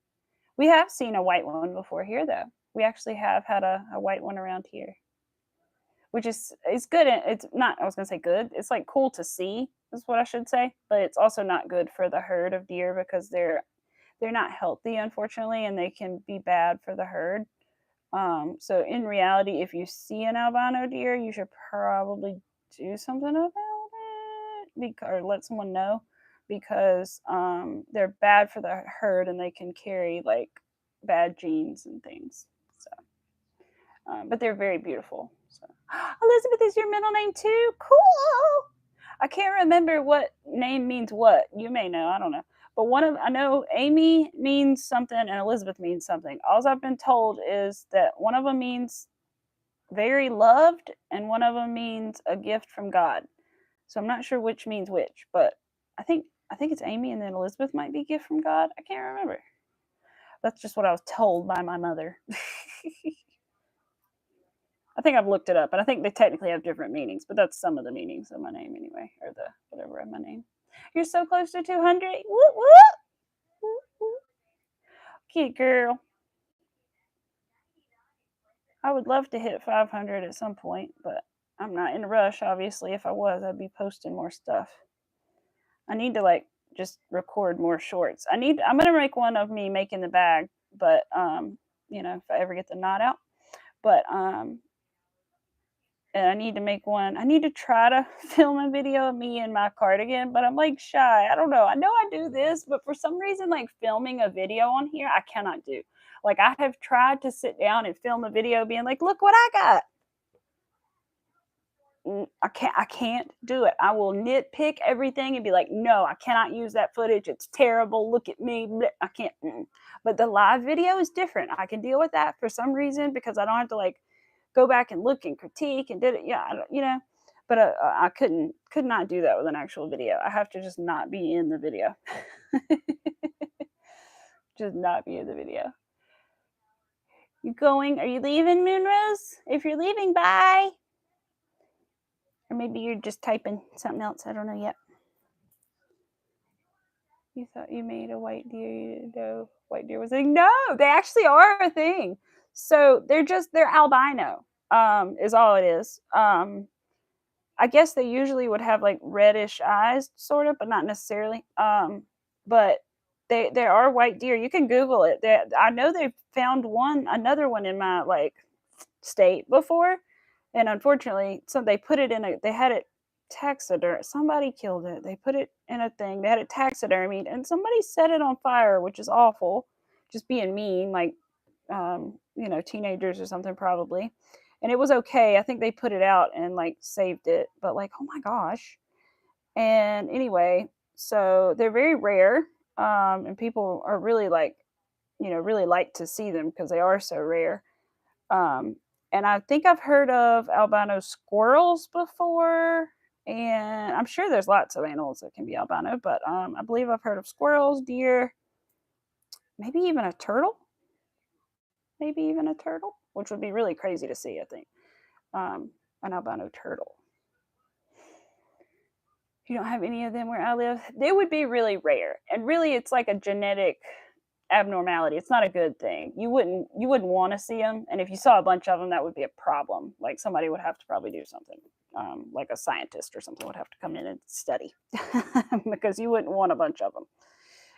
We have seen a white one before here, though. We actually have had a white one around here, which is it's good. It's not. I was gonna say good. It's like cool to see, is what I should say. But it's also not good for the herd of deer because they're not healthy, unfortunately, and they can be bad for the herd. So in reality, if you see an albino deer, you should probably do something about it or let someone know because they're bad for the herd and they can carry like bad genes and things. So, but they're very beautiful. So, Elizabeth is your middle name too. Cool. I can't remember what name means what. You may know. I don't know. But I know Amy means something and Elizabeth means something. All I've been told is that one of them means very loved and one of them means a gift from God. So I'm not sure which means which, but I think it's Amy and then Elizabeth might be gift from God. I can't remember. That's just what I was told by my mother. I think I've looked it up, and I think they technically have different meanings, but that's some of the meanings of my name anyway, or the whatever of my name. You're so close to 200. Whoop, whoop. Cute girl. I would love to hit 500 at some point, but I'm not in a rush. Obviously, if I was, I'd be posting more stuff. I need to like just record more shorts. I'm gonna make one of me making the bag, but you know, if I ever get the knot out. But and I need to make one. I need to try to film a video of me in my cardigan, but I'm like shy. I don't know. I know I do this, but for some reason, like filming a video on here, I cannot do. Like I have tried to sit down and film a video being like, look what I got. I can't do it. I will nitpick everything and be like, no, I cannot use that footage. It's terrible. Look at me. I can't. But the live video is different. I can deal with that for some reason because I don't have to like go back and look and critique and did it. Yeah, you know. But I could not do that with an actual video. I have to just not be in the video. Just not be in the video. You going? Are you leaving, Moonrose? If you're leaving, bye. Or maybe you're just typing something else. I don't know yet. You thought you made a white deer. No, white deer was like, no, they actually are a thing. So they're albino, is all it is. I guess they usually would have like reddish eyes, sort of, but not necessarily. But they are white deer. You can Google it. I know they found another one in my like state before. And unfortunately, so they put it they had it taxidermy. Somebody killed it. They put it in a thing. They had it taxidermied, and somebody set it on fire, which is awful. Just being mean, like, you know, teenagers or something probably. And it was okay. I think they put it out and like saved it, but like, oh my gosh. And anyway, so they're very rare, and people are really like, you know, really like to see them because they are so rare. And I think I've heard of albino squirrels before, and I'm sure there's lots of animals that can be albino, but I believe I've heard of squirrels, deer, maybe even a turtle. Which would be really crazy to see, I think. An albino turtle. You don't have any of them where I live. They would be really rare, and really, it's like a genetic abnormality. It's not a good thing. You wouldn't want to see them, and if you saw a bunch of them, that would be a problem. Like somebody would have to probably do something, like a scientist or something would have to come in and study because you wouldn't want a bunch of them.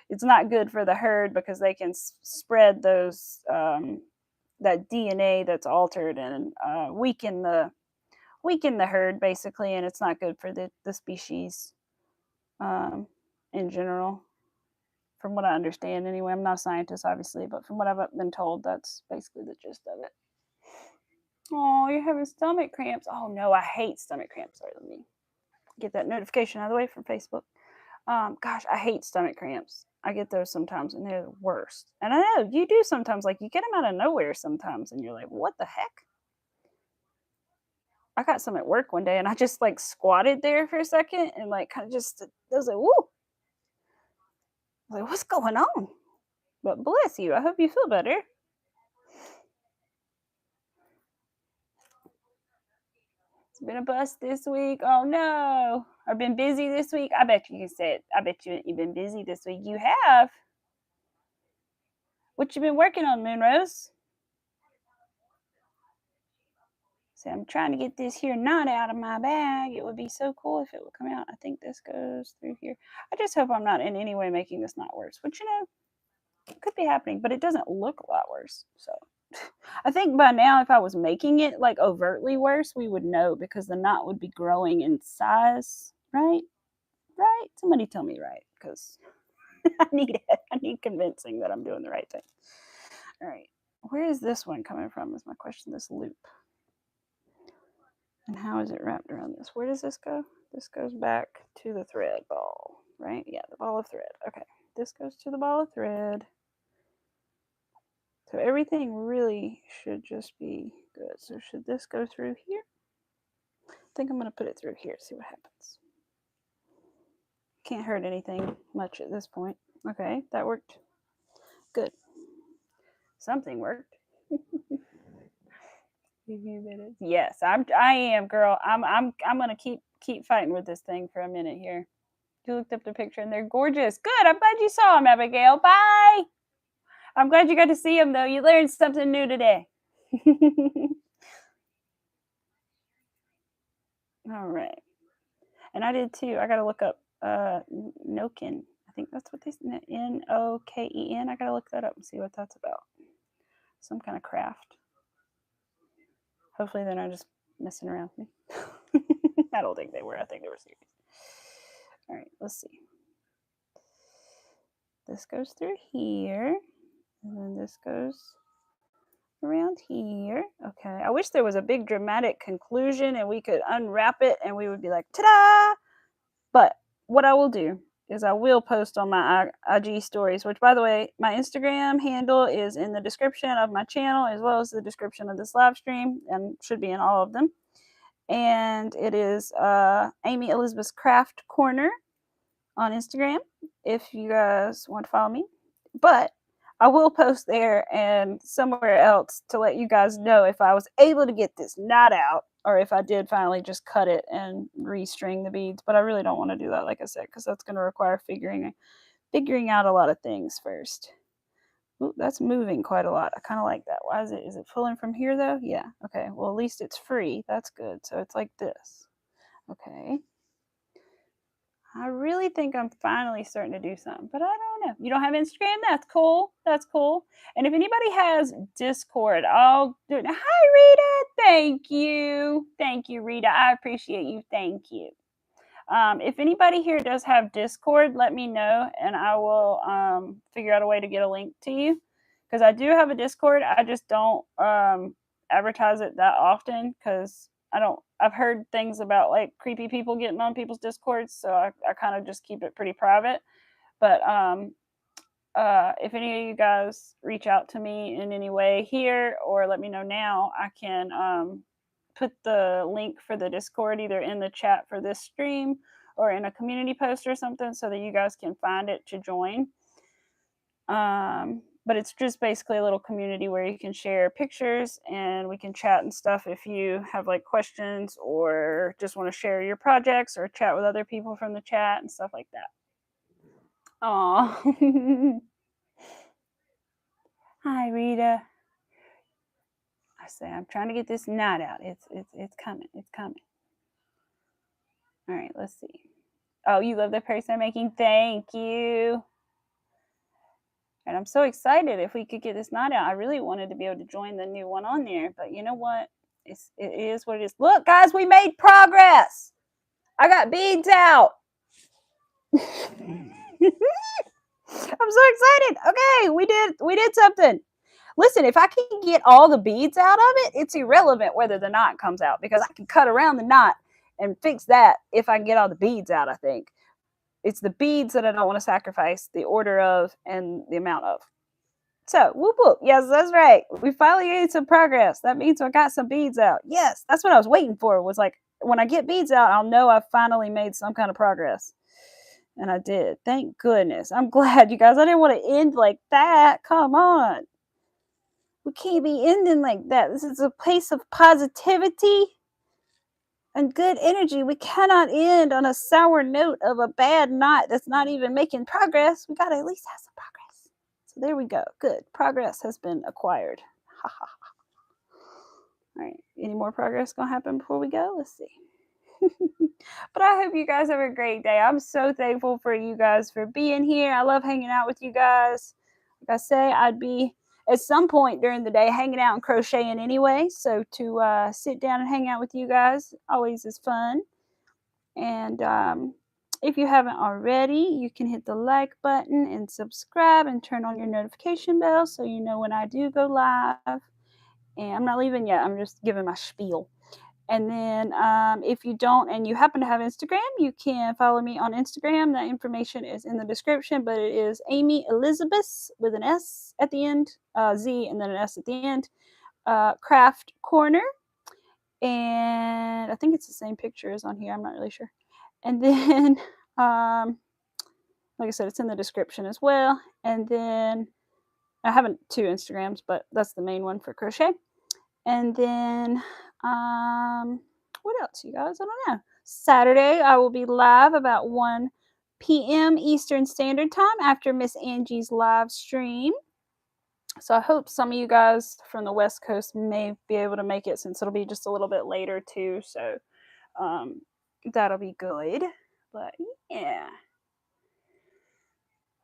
it's not good for the herd because they can spread those that DNA that's altered and weaken the herd basically, and it's not good for the species in general. From what I understand, anyway. I'm not a scientist, obviously, but from what I've been told, that's basically the gist of it. Oh, you're having stomach cramps. Oh no, I hate stomach cramps. Sorry, let me get that notification out of the way from Facebook. Gosh, I hate stomach cramps. I get those sometimes, and they're the worst. And I know you do sometimes. Like you get them out of nowhere sometimes, and you're like, "What the heck?" I got some at work one day, and I just like squatted there for a second, and like kind of just, I was like, "Woo!" I was like, "What's going on?" But bless you. I hope you feel better. It's been a bust this week. Oh no. I've been busy this week. I bet you said, I bet you've been busy this week. You have. What you been working on, Moonrose? So I'm trying to get this here knot out of my bag. It would be so cool if it would come out. I think this goes through here. I just hope I'm not in any way making this knot worse, which, it could be happening, but it doesn't look a lot worse. So I think by now, if I was making it like overtly worse, we would know because the knot would be growing in size, right? Right? Somebody tell me right, because I need convincing that I'm doing the right thing. All right. Where is this one coming from is my question, this loop. And how is it wrapped around this? Where does this go? This goes back to the thread ball, right? Yeah, the ball of thread. Okay. This goes to the ball of thread. So everything really should just be good. So should this go through here? I think I'm going to put it through here, see what happens. Can't hurt anything much at this point. Okay, that worked. Good. Something worked. Yes, I am, girl. I'm gonna keep fighting with this thing for a minute here. You looked up the picture and they're gorgeous. Good. I'm glad you saw them, Abigail. Bye. I'm glad you got to see them though. You learned something new today. All right. And I did too. I gotta look up Noken. I think that's what they said. Noken. I gotta look that up and see what that's about. Some kind of craft. Hopefully they're not just messing around with me. I don't think they were. I think they were serious. All right, let's see. This goes through here, and then this goes around here. Okay, I wish there was a big dramatic conclusion and we could unwrap it and we would be like, ta-da! But what I will do is I will post on my IG stories, which, by the way, my Instagram handle is in the description of my channel as well as the description of this live stream and should be in all of them. And it is Amy Elizabeth's Craft Corner on Instagram if you guys want to follow me. But I will post there and somewhere else to let you guys know if I was able to get this knot out or if I did finally just cut it and restring the beads. But I really don't want to do that, like I said, because that's going to require figuring out a lot of things first. Ooh, that's moving quite a lot. I kind of like that. Why is it pulling from here though? Yeah. Okay. Well, at least it's free. That's good. So it's like this. Okay. I really think I'm finally starting to do something, but I don't know. You don't have Instagram? That's cool. That's cool. And if anybody has Discord, I'll do it. Hi, Rita. Thank you. Thank you, Rita. I appreciate you. Thank you. If anybody here does have Discord, let me know and I will figure out a way to get a link to you. Because I do have a Discord. I just don't advertise it that often because I've heard things about like creepy people getting on people's Discords, so I kind of just keep it pretty private. But if any of you guys reach out to me in any way here or let me know now, I can put the link for the Discord either in the chat for this stream or in a community post or something so that you guys can find it to join. But it's just basically a little community where you can share pictures and we can chat and stuff if you have like questions or just want to share your projects or chat with other people from the chat and stuff like that. Aw. Hi, Rita. I say I'm trying to get this knot out. It's coming. It's coming. All right, let's see. Oh, you love the purse I'm making? Thank you. And I'm so excited if we could get this knot out. I really wanted to be able to join the new one on there, but you know what? It is what it is. Look, guys, we made progress. I got beads out. I'm so excited. Okay, we did something. Listen, if I can get all the beads out of it, it's irrelevant whether the knot comes out because I can cut around the knot and fix that if I can get all the beads out, I think. It's the beads that I don't want to sacrifice the order of and the amount of. So, whoop whoop. Yes, that's right. We finally made some progress. That means I got some beads out. Yes, that's what I was waiting for. Was like, when I get beads out, I'll know I finally made some kind of progress. And I did. Thank goodness. I'm glad, you guys. I didn't want to end like that. Come on. We can't be ending like that. This is a place of positivity and good energy. We cannot end on a sour note of a bad knot that's not even making progress. We got to at least have some progress. So there we go. Good. Progress has been acquired. Ha ha ha. All right. Any more progress going to happen before we go? Let's see. But I hope you guys have a great day. I'm so thankful for you guys for being here. I love hanging out with you guys. Like I say, I'd be at some point during the day hanging out and crocheting anyway. So to sit down and hang out with you guys always is fun. And if you haven't already, you can hit the like button and subscribe and turn on your notification bell so you know when I do go live. And I'm not leaving yet. I'm just giving my spiel. And then if you don't and you happen to have Instagram, you can follow me on Instagram. That information is in the description, but it is AmyElizabeth with an S at the end, Z and then an S at the end, Craft Corner. And I think it's the same picture as on here. I'm not really sure. And then, like I said, it's in the description as well. And then I have 2 Instagrams, but that's the main one for crochet. And then, what else, you guys? I don't know. Saturday, I will be live about 1 p.m. Eastern Standard Time after Miss Angie's live stream. So I hope some of you guys from the West Coast may be able to make it since it'll be just a little bit later too. So that'll be good. But yeah.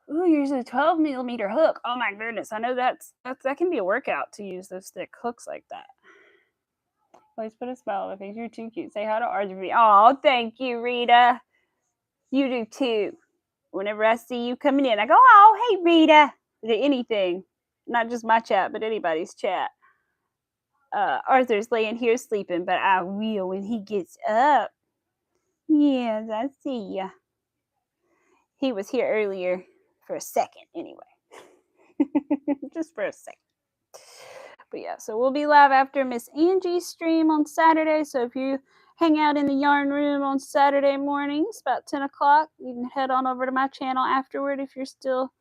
Ooh, you're using a 12mm hook. Oh my goodness. I know that can be a workout to use those thick hooks like that. Please put a smile on my face. You're too cute. Say hi to Arjun. Oh, thank you, Rita. You do too. Whenever I see you coming in, I go, oh, hey, Rita. Anything. Not just my chat, but anybody's chat. Arthur's laying here sleeping, but I will when he gets up. Yes, I see ya. He was here earlier for a second, anyway. Just for a second. But yeah, so we'll be live after Miss Angie's stream on Saturday. So if you hang out in the yarn room on Saturday mornings, about 10 o'clock, you can head on over to my channel afterward if you're still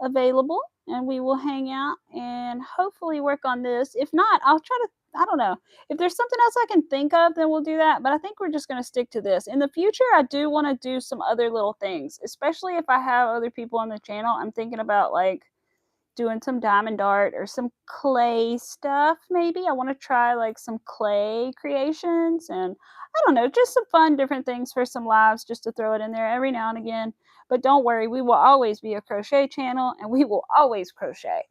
available. And we will hang out and hopefully work on this. If not, I'll try to, I don't know. If there's something else I can think of, then we'll do that. But I think we're just going to stick to this. In the future, I do want to do some other little things, especially if I have other people on the channel. I'm thinking about like doing some diamond art or some clay stuff. Maybe I want to try like some clay creations and I don't know, just some fun different things for some lives just to throw it in there every now and again. But don't worry, we will always be a crochet channel and we will always crochet.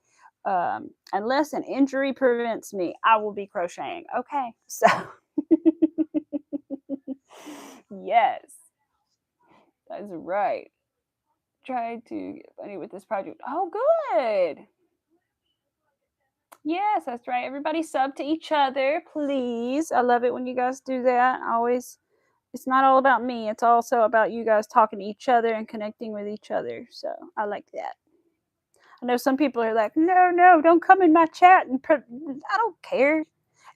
Unless an injury prevents me, I will be crocheting. Okay, so yes, that's right. Try to get funny with this project. Oh, good. Yes, that's right. Everybody sub to each other, please. I love it when you guys do that. Always, it's not all about me. It's also about you guys talking to each other and connecting with each other. So I like that. I know some people are like, no, don't come in my chat. And I don't care.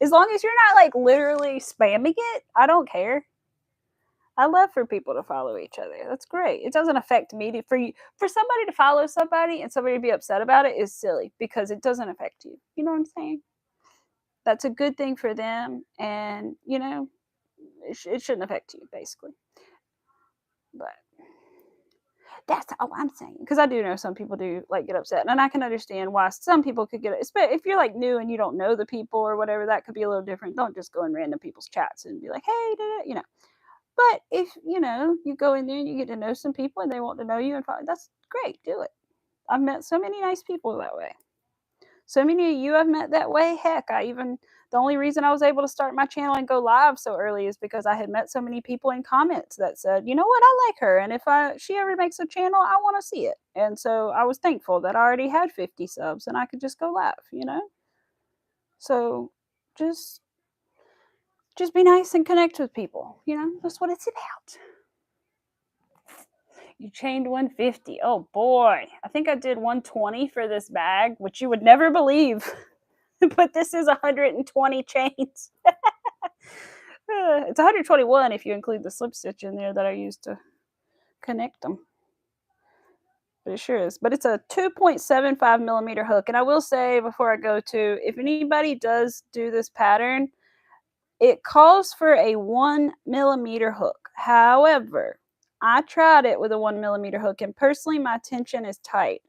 As long as you're not like literally spamming it, I don't care. I love for people to follow each other. That's great. It doesn't affect me. For somebody to follow somebody and somebody to be upset about it is silly because it doesn't affect you. You know what I'm saying? That's a good thing for them, and you know, it shouldn't affect you basically. But that's all I'm saying, because I do know some people do like get upset, and I can understand why some people could get it. If you're like new and you don't know the people or whatever, that could be a little different. Don't just go in random people's chats and be like, hey, you know. But if you know you go in there and you get to know some people and they want to know you and follow, that's great. Do it. I've met so many nice people that way. So many of you I've met that way. Heck, the only reason I was able to start my channel and go live so early is because I had met so many people in comments that said, you know what, I like her, and if she ever makes a channel, I want to see it. And so I was thankful that I already had 50 subs and I could just go live, you know. So just be nice and connect with people, you know. That's what it's about. You chained 150. Oh boy, I think I did 120 for this bag, which you would never believe. But this is 120 chains. It's 121 if you include the slip stitch in there that I used to connect them. But it sure is. But it's a 2.75 millimeter hook. And I will say before I go to, if anybody does do this pattern, it calls for a 1 millimeter hook. However, I tried it with a 1 millimeter hook, and personally, my tension is tight.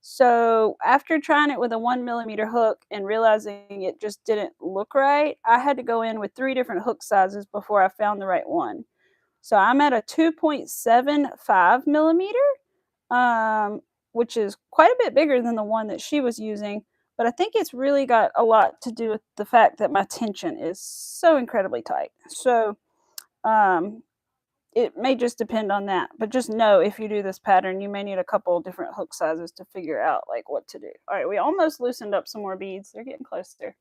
So after trying it with a 1 millimeter hook and realizing it just didn't look right, I had to go in with 3 different hook sizes before I found the right one. So I'm at a 2.75 millimeter, which is quite a bit bigger than the one that she was using. But I think it's really got a lot to do with the fact that my tension is so incredibly tight. So it may just depend on that, but just know if you do this pattern, you may need a couple of different hook sizes to figure out like what to do. All right, we almost loosened up some more beads. They're getting closer.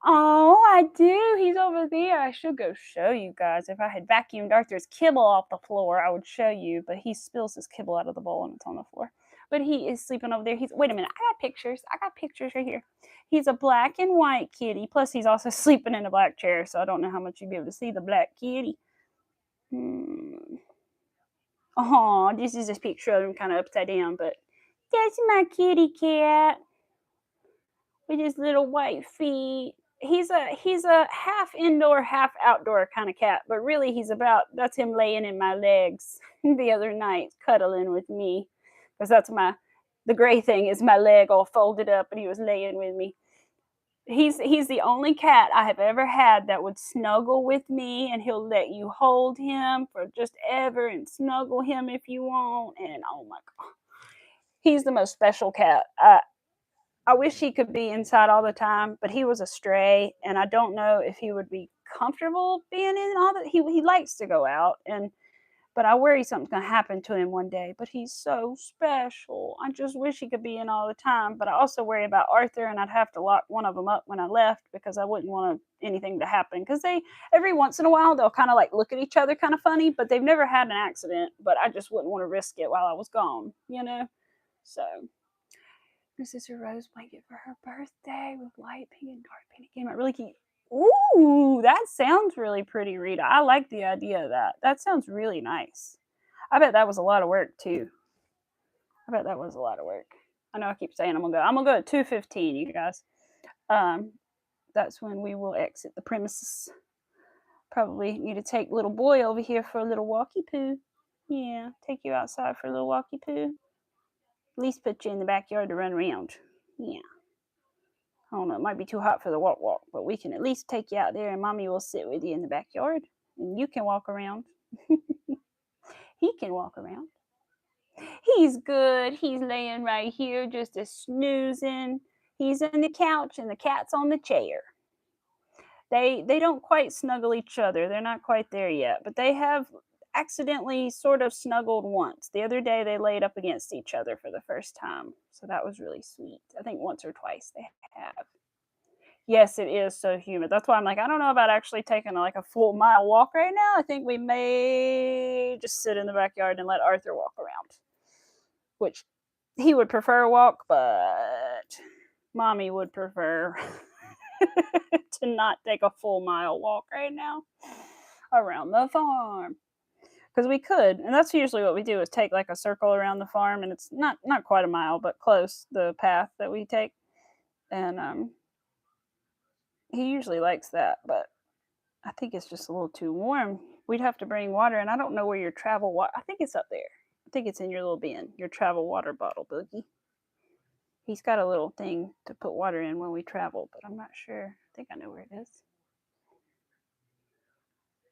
Oh, I do. He's over there. I should go show you guys. If I had vacuumed Arthur's kibble off the floor, I would show you, but he spills his kibble out of the bowl and it's on the floor. But he is sleeping over there. Wait a minute. I got pictures. Right here. He's a black and white kitty. Plus, he's also sleeping in a black chair, so I don't know how much you'd be able to see the black kitty. Oh, this is a picture of him kind of upside down, but that's my kitty cat with his little white feet. He's a half indoor, half outdoor kind of cat, but really that's him laying in my legs the other night, cuddling with me, because the gray thing is my leg all folded up, and he was laying with me. He's the only cat I have ever had that would snuggle with me, and he'll let you hold him for just ever and snuggle him if you want. And oh my god, he's the most special cat. I wish he could be inside all the time, but he was a stray, and I don't know if he would be comfortable being in all that. He likes to go out, but I worry something's gonna happen to him one day. But he's so special. I just wish he could be in all the time. But I also worry about Arthur, and I'd have to lock one of them up when I left because I wouldn't want anything to happen. Because every once in a while they'll kind of like look at each other kind of funny, but they've never had an accident. But I just wouldn't want to risk it while I was gone, you know. So this is her rose blanket for her birthday with light pink and dark pink. It came out really cute. Ooh, that sounds really pretty, Rita. I like the idea of that. That sounds really nice. I bet that was a lot of work too. I bet that was a lot of work. I know I keep saying I'm gonna go at 2:15, you guys. That's when we will exit the premises. Probably need to take little boy over here for a little walkie poo. Yeah, take you outside for a little walkie poo. At least put you in the backyard to run around. Yeah. I don't know, it might be too hot for the walk, but we can at least take you out there and mommy will sit with you in the backyard and you can walk around. He can walk around. He's good. He's laying right here just a snoozing. He's in the couch and the cat's on the chair. They don't quite snuggle each other. They're not quite there yet, but they have accidentally sort of snuggled once. The other day they laid up against each other for the first time. So that was really sweet. I think once or twice they have. Yes, it is so humid. That's why I'm like, I don't know about actually taking like a full mile walk right now. I think we may just sit in the backyard and let Arthur walk around, which he would prefer a walk, but mommy would prefer to not take a full mile walk right now around the farm. Because we could, and that's usually what we do is take like a circle around the farm, and it's not quite a mile, but close, the path that we take. And he usually likes that, but I think it's just a little too warm. We'd have to bring water, and I don't know where your travel water. I think it's up there. I think it's in your little bin, your travel water bottle, Boogie. He's got a little thing to put water in when we travel, but I'm not sure. I think I know where it is.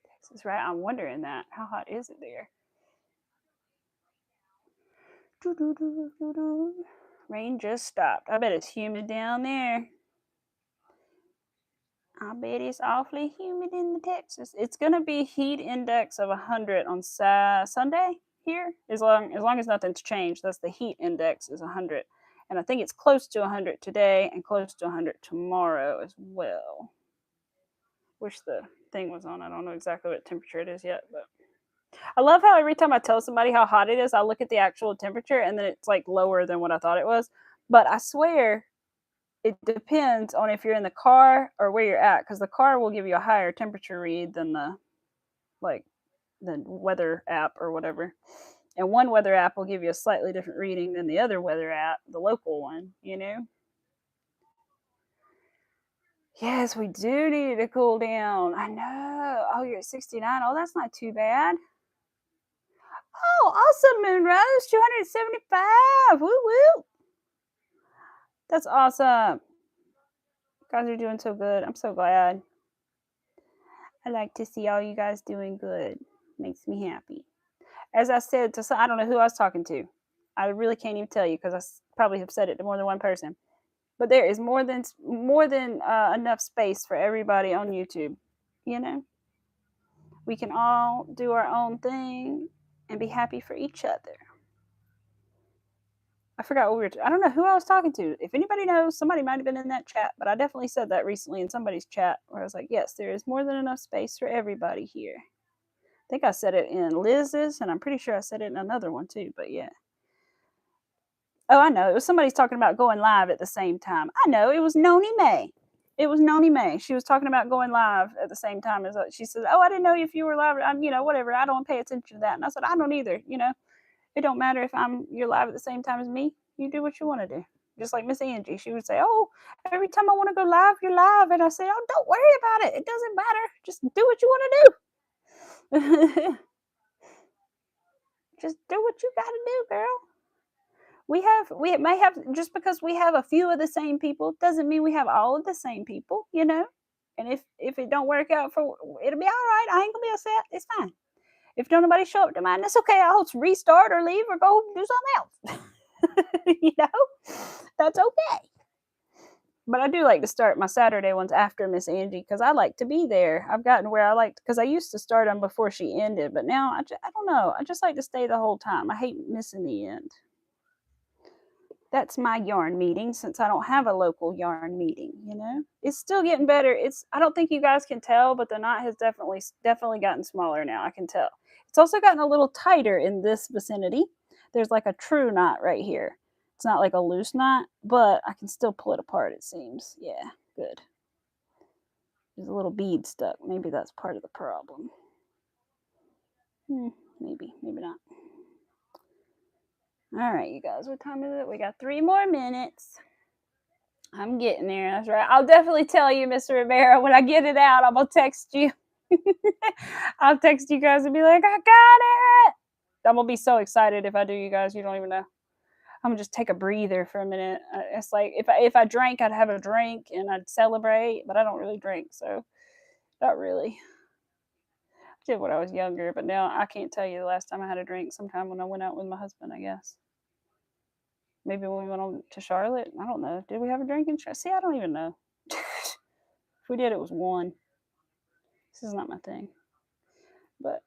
Texas, right? I'm wondering that. How hot is it there? Rain just stopped. I bet it's humid down there. I bet it's awfully humid in the Texas. It's gonna be heat index of 100 on Sunday here, as long as nothing's changed. That's the heat index is 100, and I think it's close to 100 today and close to 100 tomorrow as well. Wish the thing was on. I don't know exactly what temperature it is yet, but I love how every time I tell somebody how hot it is, I look at the actual temperature and then it's like lower than what I thought it was. But I swear it depends on if you're in the car or where you're at, because the car will give you a higher temperature read than the weather app or whatever. And one weather app will give you a slightly different reading than the other weather app, the local one, you know? Yes, we do need it to cool down. I know. Oh, you're at 69. Oh, that's not too bad. Oh, awesome, Moonrose. 275. Woo woo. That's awesome. You guys are doing so good. I'm so glad. I like to see all you guys doing good. Makes me happy. As I said to I don't know who I was talking to. I really can't even tell you because I probably have said it to more than one person. But there is more than enough space for everybody on YouTube. You know, we can all do our own thing and be happy for each other. I forgot what we were. I don't know who I was talking to. If anybody knows, somebody might have been in that chat. But I definitely said that recently in somebody's chat where I was like, "Yes, there is more than enough space for everybody here." I think I said it in Liz's, and I'm pretty sure I said it in another one too. But yeah. Oh, I know. It was somebody's talking about going live at the same time. I know. It was Noni May. It was Noni May. She was talking about going live at the same time as she said, "Oh, I didn't know if you were live. I'm, whatever. I don't pay attention to that." And I said, "I don't either. It don't matter if you're live at the same time as me. You do what you want to do." Just like Miss Angie, she would say, "Oh, every time I want to go live, you're live." And I say, "Oh, don't worry about it. It doesn't matter. Just do what you want to do." Just do what you got to do, girl. We may have, just because we have a few of the same people doesn't mean we have all of the same people, And if it don't work out, it'll be all right. I ain't gonna be upset. It's fine. If don't nobody show up to mine, that's okay. I'll restart or leave or go do something else. That's okay. But I do like to start my Saturday ones after Miss Angie because I like to be there. I've gotten where I like, because I used to start them before she ended, but now I don't know. I just like to stay the whole time. I hate missing the end. That's my yarn meeting, since I don't have a local yarn meeting, It's still getting better. I don't think you guys can tell, but the knot has definitely gotten smaller now. I can tell. It's also gotten a little tighter in this vicinity. There's like a true knot right here. It's not like a loose knot, but I can still pull it apart, it seems. Yeah, good. There's a little bead stuck. Maybe that's part of the problem. Maybe not. All right, you guys, what time is it? We got 3 more minutes. I'm getting there. That's right. I'll definitely tell you, Mr. Rivera, when I get it out. I'm going to text you. I'll text you guys and be like, "I got it." I'm going to be so excited if I do, you guys. You don't even know. I'm going to just take a breather for a minute. It's like if I drank, I'd have a drink and I'd celebrate, but I don't really drink, so not really. I did when I was younger, but now I can't tell you the last time I had a drink. Sometime when I went out with my husband, I guess. Maybe when we went on to Charlotte. I don't know. Did we have a drink in Charlotte? See, I don't even know. If we did, it was one. This is not my thing. But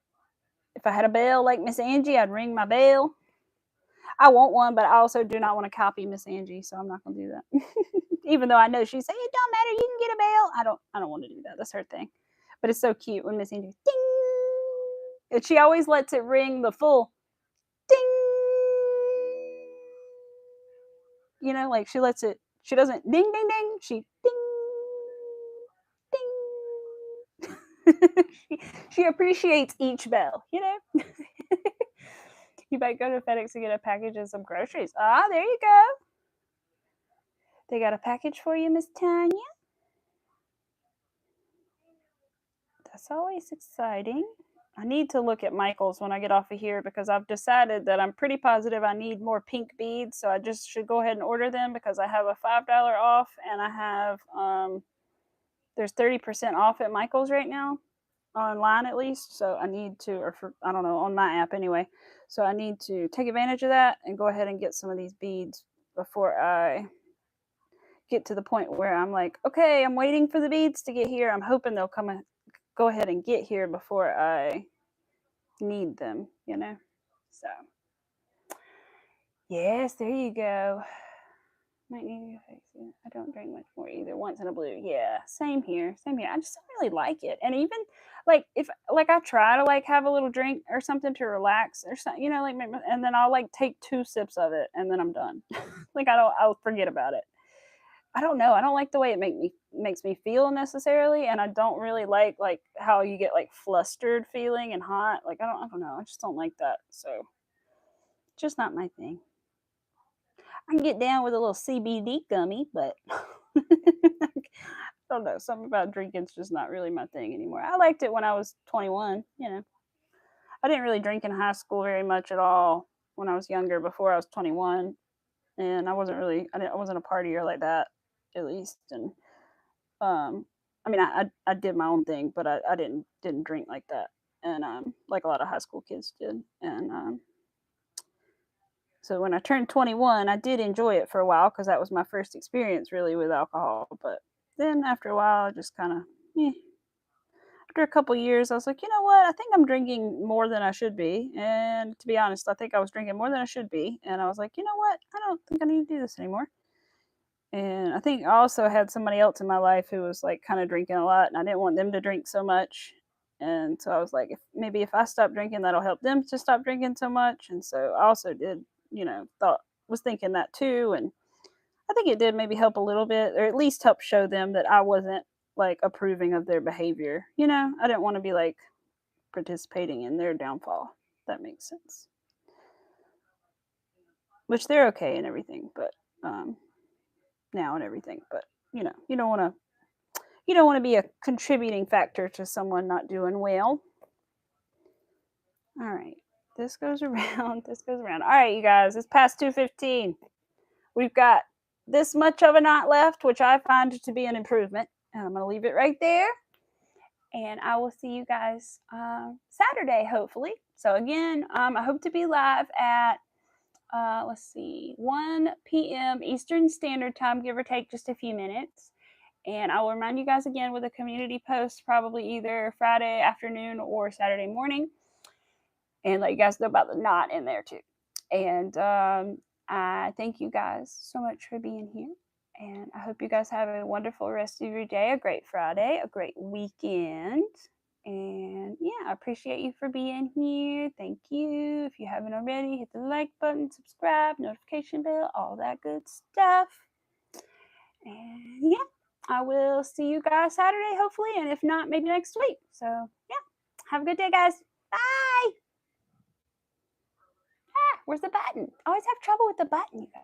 if I had a bell like Miss Angie, I'd ring my bell. I want one, but I also do not want to copy Miss Angie, so I'm not going to do that. Even though I know she say it don't matter, you can get a bell. I don't want to do that. That's her thing. But it's so cute when Miss Angie ding, and she always lets it ring the full ding. Like she lets it. She doesn't ding ding ding. She ding ding. she appreciates each bell. You might go to FedEx to get a package of some groceries. Ah, there you go. They got a package for you, Miss Tanya. That's always exciting. I need to look at Michael's when I get off of here because I've decided that I'm pretty positive I need more pink beads. So I just should go ahead and order them because I have a $5 off and I have, there's 30% off at Michael's right now. online at least. So I need to, or for, I don't know, on my app anyway. So I need to take advantage of that and go ahead and get some of these beads before I get to the point where I'm like, okay, I'm waiting for the beads to get here. I'm hoping they'll come and go ahead and get here before I need them, you know? So, yes, there you go. Might need to fix it. I don't drink much more either. Once in a blue. Yeah, same here. Same here. I just don't really like it. And even like if like I try to like have a little drink or something to relax or something, you know, like and then I'll like take 2 sips of it and then I'm done. Like I'll forget about it. I don't know. I don't like the way it makes me feel necessarily, and I don't really like how you get like flustered feeling and hot. Like I don't know. I just don't like that. So just not my thing. I can get down with a little CBD gummy, but I don't know. Something about drinking's just not really my thing anymore. I liked it when I was 21. You know, I didn't really drink in high school very much at all when I was younger. Before I was 21, and I wasn't a partier like that, at least. And um, I mean, I did my own thing, but I didn't drink like that, and like a lot of high school kids did. And so when I turned 21, I did enjoy it for a while because that was my first experience really with alcohol. But then after a while, I just kind of, eh. After a couple years, I was like, you know what? I think I'm drinking more than I should be. And to be honest, I think I was drinking more than I should be. And I was like, you know what? I don't think I need to do this anymore. And I think I also had somebody else in my life who was like kind of drinking a lot, and I didn't want them to drink so much. And so I was like, if I stop drinking, that'll help them to stop drinking so much. And so I also did, was thinking that too. And I think it did maybe help a little bit, or at least help show them that I wasn't like approving of their behavior. I didn't want to be like participating in their downfall. If that makes sense. Which they're okay and everything, but now and everything. But you don't want to be a contributing factor to someone not doing well. All right. This goes around. This goes around. All right, you guys. It's past 2:15. We've got this much of a knot left, which I find to be an improvement. And I'm going to leave it right there. And I will see you guys Saturday, hopefully. So again, I hope to be live at let's see, 1 p.m. Eastern Standard Time, give or take just a few minutes. And I will remind you guys again with a community post, probably either Friday afternoon or Saturday morning, and let you guys know about the knot in there too. And I thank you guys so much for being here. And I hope you guys have a wonderful rest of your day, a great Friday, a great weekend. And yeah, I appreciate you for being here. Thank you. If you haven't already, hit the like button, subscribe, notification bell, all that good stuff. And yeah, I will see you guys Saturday, hopefully. And if not, maybe next week. So yeah, have a good day, guys. Bye. Where's the button? I always have trouble with the button, you guys.